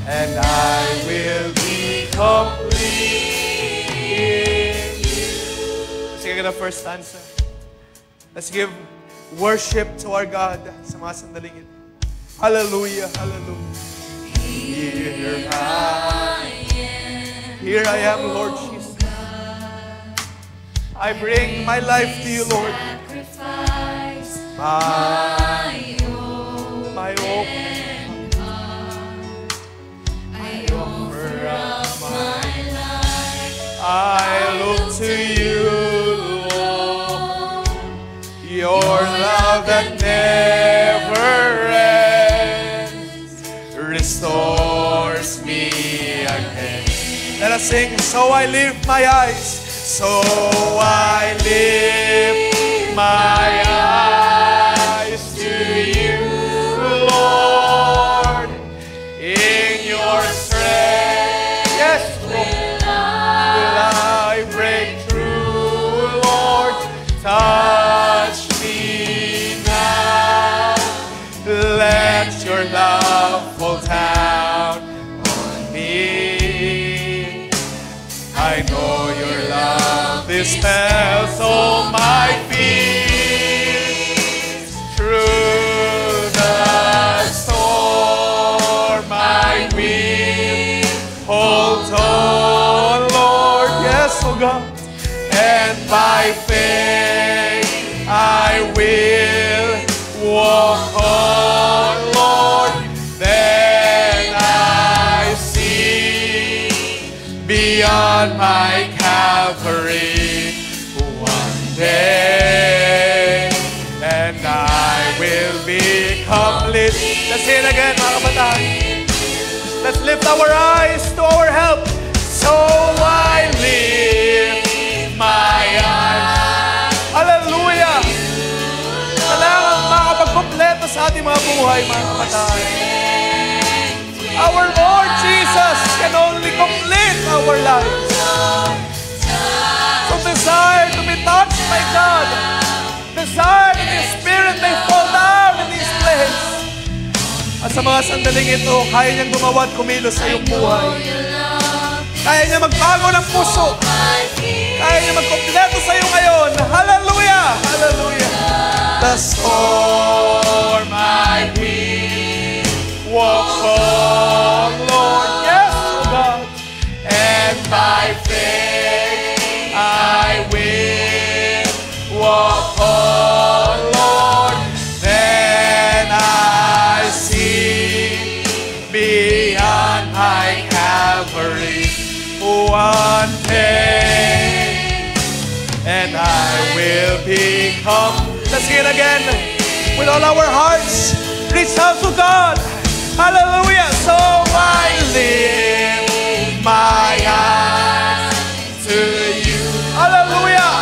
Speaker 2: and I will be complete in you. Sige na first stanza. Let's give worship to our God sa mga sandaling ito. Hallelujah, hallelujah. Here I am, Lord Jesus. I bring my life to you, Lord. My open heart. I offer up my life. I look to you, Lord. Your love that never ends restores me again. Let us sing. So I lift my eyes. So I lift my eyes to you, Lord. In your strength, yes, Lord, will I break through, Lord. Touch me now. Let your love fall down on me. I know your love dispels all my fears. Through the storm I will hold on, Lord. Yes, oh God. And by faith I will walk on, Lord. Then I see beyond my Calvary. One day, and I will be complete. Let's say it again, mga kabataan. Let's lift our eyes to our help. So I lift my eyes. Hallelujah! Kailangan makapagkompleto sa ating mga buhay, mga kabataan. Our Lord Jesus can only complete our lives. So desire to be touched by God. Desire that His Spirit may fall down in this place. At sa mga sandaling ito, kaya niyang gumawa at kumilos sa iyong buhay. Kaya niya magbago ng puso. Kaya niya magkompleto sa iyo ngayon. Hallelujah! Hallelujah! The storm I will walk on, Lord. Yes, oh God. And by faith I will walk on, Lord. Then I see beyond my Calvary. One day, and I will become. Let's sing it again with all our hearts. Reach out to God. Hallelujah. So I lift my eyes to you. Hallelujah.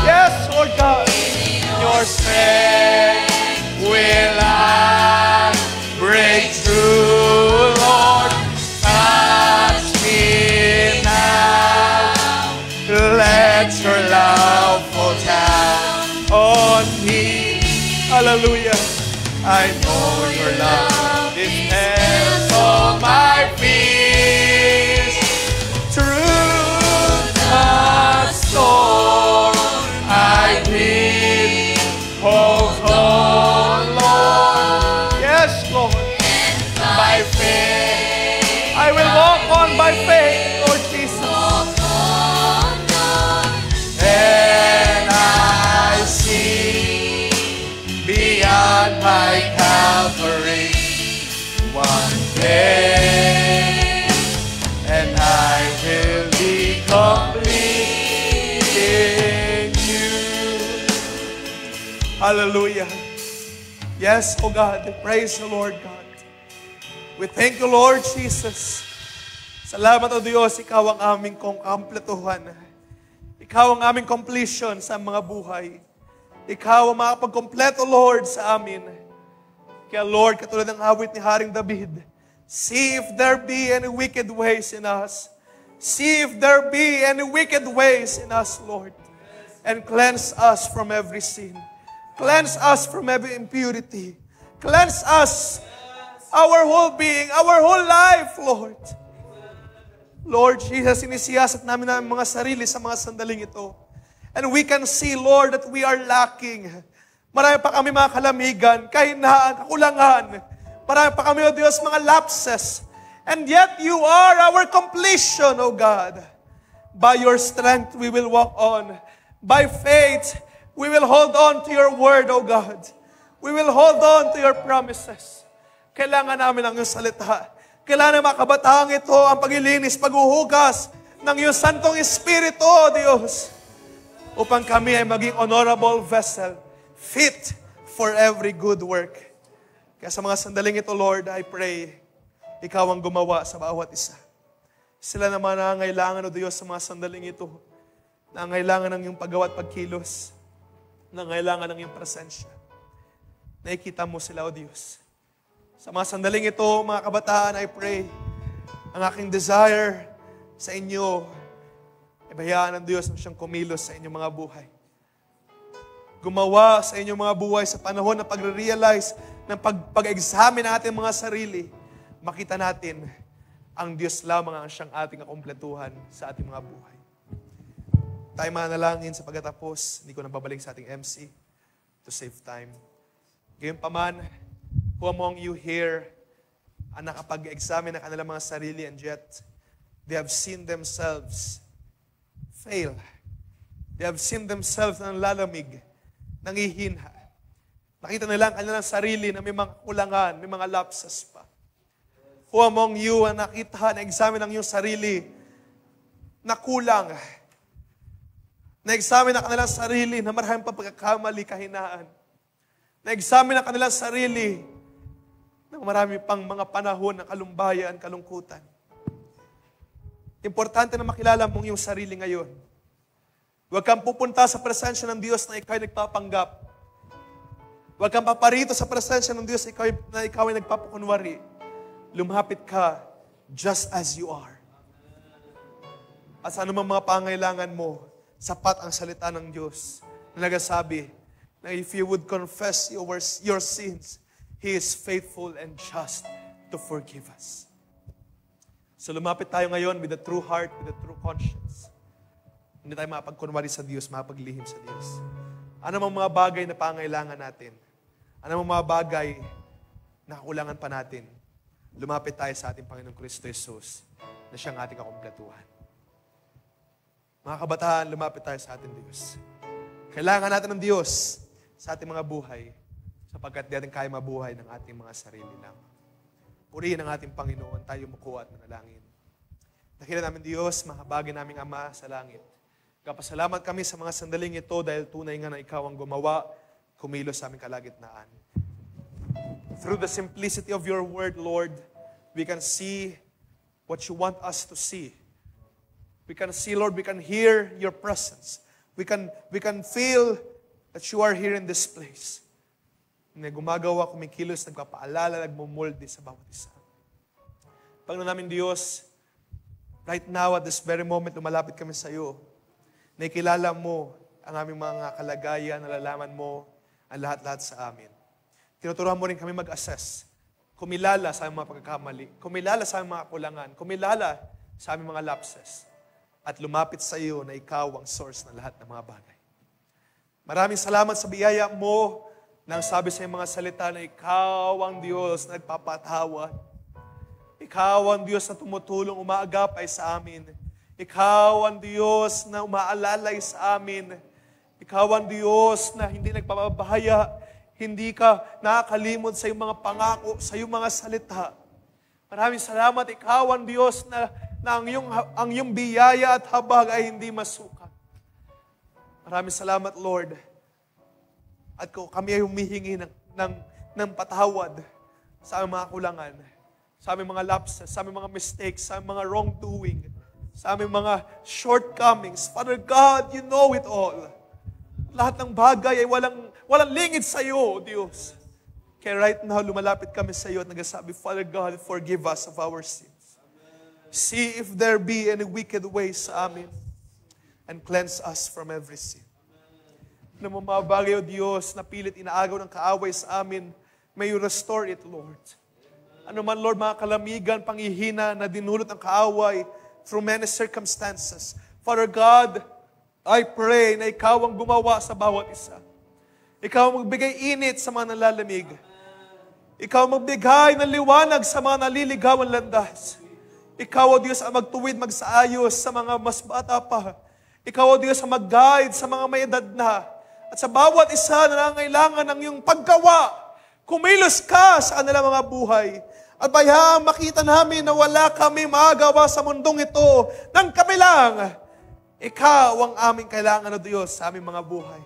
Speaker 2: Yes, Lord God. Your strength will I break through, Lord. Touch me now. Let your love fall down on me. Hallelujah. I know your love dispels all my fears. Through the storm I will hold on, Lord. Yes, Lord. By faith I will walk on by faith, Lord Jesus. And I see beyond my Calvary. Hallelujah. Yes, O God, praise the Lord God. We thank you, Lord Jesus. Salamat, O Diyos, Ikaw ang aming kompletuhan. Ikaw ang aming completion sa mga buhay. Ikaw ang makapagkompleto, Lord, sa amin. Kaya, Lord, katulad ng awit ni Haring David, see if there be any wicked ways in us. See if there be any wicked ways in us, Lord. And cleanse us from every sin. Cleanse us from every impurity. Cleanse us, our whole being, our whole life, Lord. Lord Jesus, sinisiyasat namin ang mga sarili sa mga sandaling ito. And we can see, Lord, that we are lacking. Marami pa kami mga kalamigan, kahinaan, kakulangan. Marami pa kami, O Diyos, mga lapses. And yet, you are our completion, O God. By your strength, we will walk on. By faith, we will hold on to your word, O God. We will hold on to your promises. Kailangan namin ang iyong salita. Kailangan ng mga kabataang ito ang paglilinis, paghuhugas ng iyong Santong Espiritu, O Diyos. Upang kami ay maging honorable vessel, fit for every good work. Kaya sa mga sandaling ito, Lord, I pray, Ikaw ang gumawa sa bawat isa. Sila naman nangangailangan, O Diyos, sa mga sandaling ito. Nangangailangan ng iyong paggawa at pagkilos. Nangangailangan ng iyong presensya. Nakikita mo sila, O Diyos. Sa mga sandaling ito, mga kabataan, I pray, ang aking desire sa inyo, ibayaan ng Diyos na siyang kumilos sa inyong mga buhay. Gumawa sa inyong mga buhay sa panahon na pagre-realize ng pag-examine natin mga sarili, makita natin ang Diyos lamang ang siyang ating akumpletuhan sa ating mga buhay. Tayo manalangin sa pagkatapos, hindi ko na babalik sa ating MC to save time. Gayunpaman, who among you here ang nakapag-examine ng kanilang mga sarili and yet they have seen themselves fail. They have seen themselves na lalamig, nangihinha. Nakita nila ang kanilang sarili na may mga kulangan, may mga lapses pa. Who among you ang nakita, na-examine ang iyong sarili na kulang. Na-examine ang kanilang sarili na maraming pa pagkakamali, kahinaan. Na-examine ang kanilang sarili ng marami pang mga panahon ng kalumbayan, kalungkutan. Importante na makilala mong iyong sarili ngayon. Huwag kang pupunta sa presensya ng Diyos na ikaw ay nagpapanggap. Huwag kang paparito sa presensya ng Diyos na ikaw ay nagpapakunwari. Lumapit ka just as you are. At sa anumang mga pangailangan mo, sapat ang salita ng Diyos na nagsasabi na if you would confess your sins, He is faithful and just to forgive us. So lumapit tayo ngayon with a true heart, with a true conscience. Hindi tayo mapagkunwari sa Diyos, mapaglihim sa Diyos. Ano mang mga bagay na pangailangan natin? Ano mang mga bagay na kakulangan pa natin? Lumapit tayo sa ating Panginoong Kristo Jesus na siyang ating kakumpletuhan. Mga kabataan, lumapit tayo sa ating Diyos. Kailangan natin ng Diyos sa ating mga buhay sapagkat di natin kaya mabuhay ng ating mga sarili lang. Purihin ang ating Panginoon, tayo muko at manalangin. Nakita namin Diyos, mahabagin naming Ama sa langit. Kapasalamat kami sa mga sandaling ito dahil tunay nga na Ikaw ang gumawa, kumilos sa aming kalagitnaan. Through the simplicity of your word, Lord, we can see what you want us to see. We can see, Lord, we can hear your presence. We can feel that you are here in this place. Na gumagawa, kumikilos, nagpapaalala, nagmumuldi sa bawat isa. Panginoon namin Diyos, right now at this very moment, lumalapit kami sa iyo. Nakikilala mo ang aming mga kalagayan, nalalaman mo ang lahat-lahat sa amin. Tinuturuan mo rin kami mag-assess. Kumilala sa aming mga pagkakamali. Kumilala sa aming mga kulangan. Kumilala sa aming mga lapses. At lumapit sa iyo na ikaw ang source ng lahat ng mga bagay. Maraming salamat sa biyaya mo nang sabi sa iyong mga salita na ikaw ang Diyos na nagpapatawad. Ikaw ang Diyos na tumutulong, umaagapay sa amin. Ikaw ang Diyos na umaalalay sa amin. Ikaw ang Diyos na hindi nagpapabahaya. Hindi ka nakakalimot sa iyong mga pangako, sa iyong mga salita. Maraming salamat, ikaw ang Diyos na ang iyong biyaya at habag ay hindi masukat. Maraming salamat, Lord. At kung kami ay humihingi ng patawad sa aming mga kulangan, sa aming mga lapses, sa aming mga mistakes, sa aming mga wrongdoing, sa aming mga shortcomings. Father God, you know it all. Lahat ng bagay ay walang lingid sa iyo, Diyos. Kaya right now, lumalapit kami sa iyo at nagsasabi, Father God, forgive us of our sins. See if there be any wicked ways sa amin and cleanse us from every sin. Ano mga bagay, O Diyos, na pilit inaagaw ng kaaway sa amin, may you restore it, Lord. Ano man, Lord, mga kalamigan, panghihina na dinulot ng kaaway through many circumstances. Father God, I pray na Ikaw ang gumawa sa bawat isa. Ikaw ang magbigay init sa mga nalalamig. Ikaw ang magbigay ng liwanag sa mga naliligawan landas. Ikaw, O Diyos, ang magtuwid, magsaayos sa mga mas bata pa. Ikaw, O Diyos, ang mag-guide sa mga may edad na. At sa bawat isa na nangangailangan ng iyong paggawa, kumilos ka sa kanilang mga buhay. At bayaang makita namin na wala kami magawa sa mundong ito nang kami lang. Ikaw ang aming kailangan, O Diyos, sa aming mga buhay.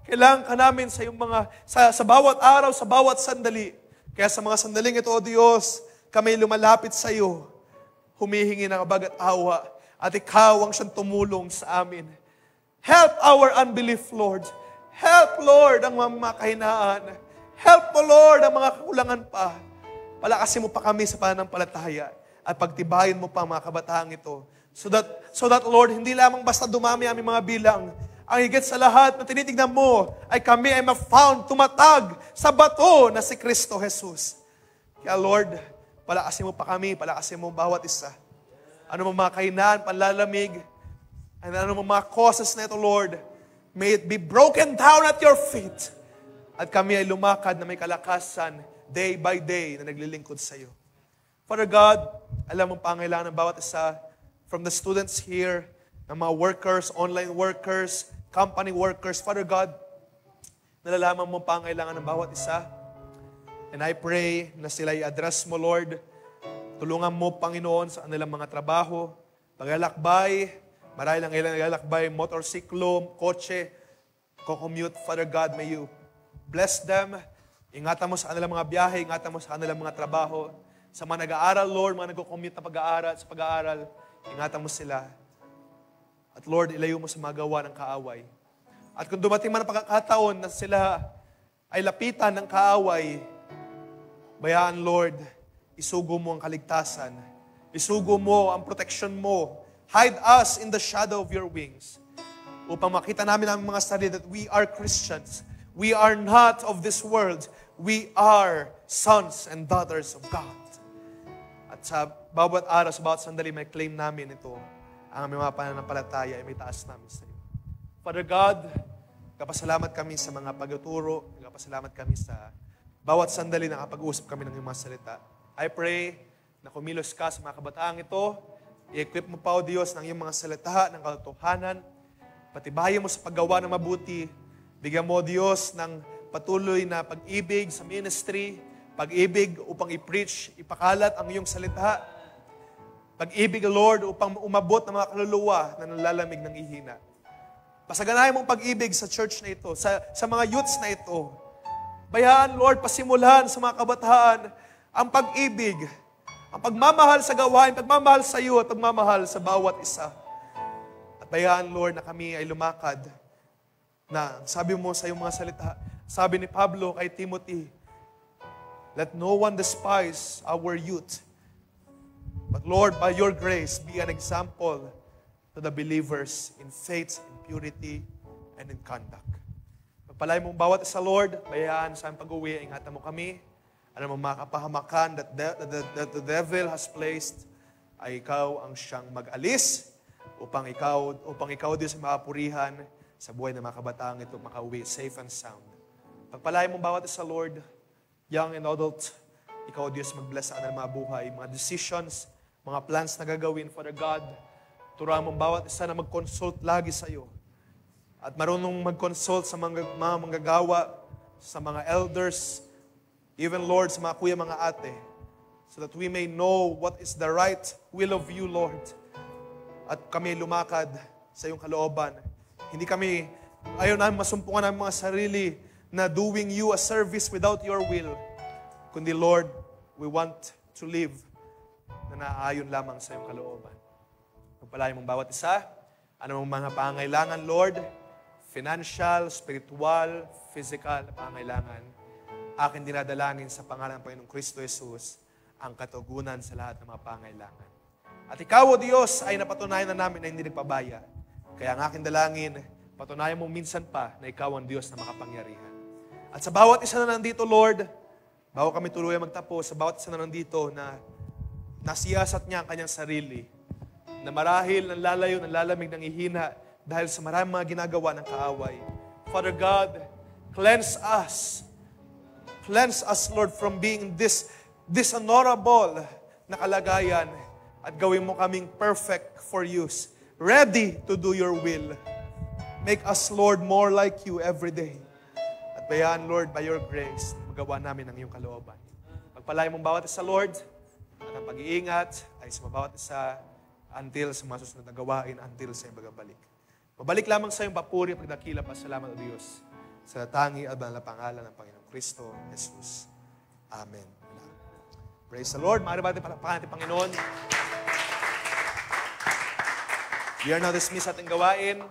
Speaker 2: Kailangan ka namin sa iyong sa bawat araw, sa bawat sandali. Kaya sa mga sandaling ito, O Diyos, kami lumalapit sa iyo, humihingi ng abag at awa, at Ikaw ang siyang tumulong sa amin. Help our unbelief, Lord. Help, Lord, ang mga kahinaan. Help mo, Lord, ang mga kakulangan pa. Palakasin mo pa kami sa pananampalataya at pagtibayin mo pa ang mga kabataang ito. So that, Lord, hindi lamang basta dumami aming mga bilang. Ang higit sa lahat na tinitignan mo ay kami ay ma-found tumatag sa bato na si Kristo Jesus. Kaya, Lord, palakasin mo pa kami, palakasin mo bawat isa. Ano mga kahinaan, panlalamig, and ano mga causes na ito, Lord, may it be broken down at your feet. At kami ay lumakad na may kalakasan day by day na naglilingkod sa iyo. Father God, alam mo pangailangan ng bawat isa, from the students here, ng mga workers, online workers, company workers. Father God, nalalaman mo pangailangan ng bawat isa. And I pray na sila i-address mo, Lord. Tulungan mo, Panginoon, sa kanilang mga trabaho, paglalakbay, marahil ang ilang naglalakbay, motorsiklo, kotse, co-commute. Father God, may you bless them. Ingatan mo sa kanilang mga biyahe, ingatan mo sa kanilang mga trabaho. Sa mga nag-aaral, Lord, mga nag-commute na pag-aaral, ingatan mo sila. At Lord, ilayo mo sa mga gawa ng kaaway. At kung dumating man ang pagkakataon na sila ay lapitan ng kaaway, bayaan, Lord, isugo mo ang kaligtasan. Isugo mo ang protection mo. Hide us in the shadow of your wings. Upang makita namin ang mga sarili that we are Christians. We are not of this world. We are sons and daughters of God. At sa bawat araw, sa bawat sandali, may claim namin ito. Ang aming mga pananampalataya ay may taas namin sa iyo. Father God, kapasalamat kami sa mga pagtuturo. Kapasalamat kami sa bawat sandali na kapag-uusap kami ng iyong mga salita. I pray na kumilos ka sa mga kabataang ito. I-equip mo pa, O Diyos, ng iyong mga salita, ng katotohanan. Patibayan mo sa paggawa ng mabuti. Bigyan mo, Diyos, ng patuloy na pag-ibig sa ministry, pag-ibig upang i-preach, ipakalat ang iyong salita. Pag-ibig, Lord, upang umabot ng mga kaluluwa na nalalamig ng ihina. Pasaganahin mong pag-ibig sa church na ito, sa mga youths na ito. Bayaan, Lord, pasimulan sa mga kabataan ang pag-ibig, ang pagmamahal sa gawain, pagmamahal sa iyo at pagmamahal sa bawat isa. At bayaan, Lord, na kami ay lumakad na sabi mo sa iyong mga salita, sabi ni Pablo kay Timothy, let no one despise our youth. But Lord, by your grace, be an example to the believers in faith, in purity, and in conduct. Pagpalay mong bawat isa, Lord, bayaan sa aming pag-uwi, ingatan mo kami. Ano mga kapahamakan that the devil has placed, ay ikaw ang siyang mag-alis upang ikaw Diyos ang makapurihan sa buhay ng mga kabataang ito makauwi safe and sound. Pagpalay mong bawat isa, Lord, young and adult, ikaw, Diyos, mag-bless sa kanilang mga buhay, mga decisions, mga plans na gagawin, Father God. Turuan mong bawat isa na mag-consult lagi sa iyo. At marunong mag-consult sa mga manggagawa, sa mga elders, even, Lord, sa mga kuya, mga ate, so that we may know what is the right will of you, Lord. At kami lumakad sa iyong kalooban. Hindi kami, ayaw namin masumpungan ang mga sarili na doing you a service without your will. Kundi Lord, we want to live na naaayon lamang sa iyong kalooban. Pagpalain mong bawat isa, anumang mga pangailangan, Lord, financial, spiritual, physical na pangailangan, akin dinadalangin sa pangalan ng Panginoong Kristo Jesus ang katugunan sa lahat ng mga pangailangan. At ikaw, O Diyos, ay napatunayan na namin na hindi nagpabaya. Kaya ang aking dalangin, patunayan mo minsan pa na ikaw ang Diyos na makapangyarihan. At sa bawat isa na nandito, Lord, bago kami tuluyan magtapos, sa bawat isa na nandito na nasiyasat niya ang kanyang sarili, na marahil nanlalayo, nanlalamig, nangihina dahil sa maraming mga ginagawa ng kaaway. Father God, cleanse us. Cleanse us, Lord, from being this dishonorable na kalagayan at gawin mo kaming perfect for use, ready to do your will. Make us, Lord, more like you every day. At bayaan, Lord, by your grace, magawa namin ang iyong kalooban. Pagpalain mong bawat isa, Lord, at ang pag-iingat ay sa bawat isa until sa mga susunod na gawain, until sa iyong pagbabalik. Mabalik lamang sa iyong papuri, pagdakila, pasalamat o Diyos, sa tangi at banal na pangalan ng Panginoong Kristo, Jesus. Amen. Praise the Lord. Maaari ba natin palakpakan natin, Panginoon? We are now dismissed ating gawain.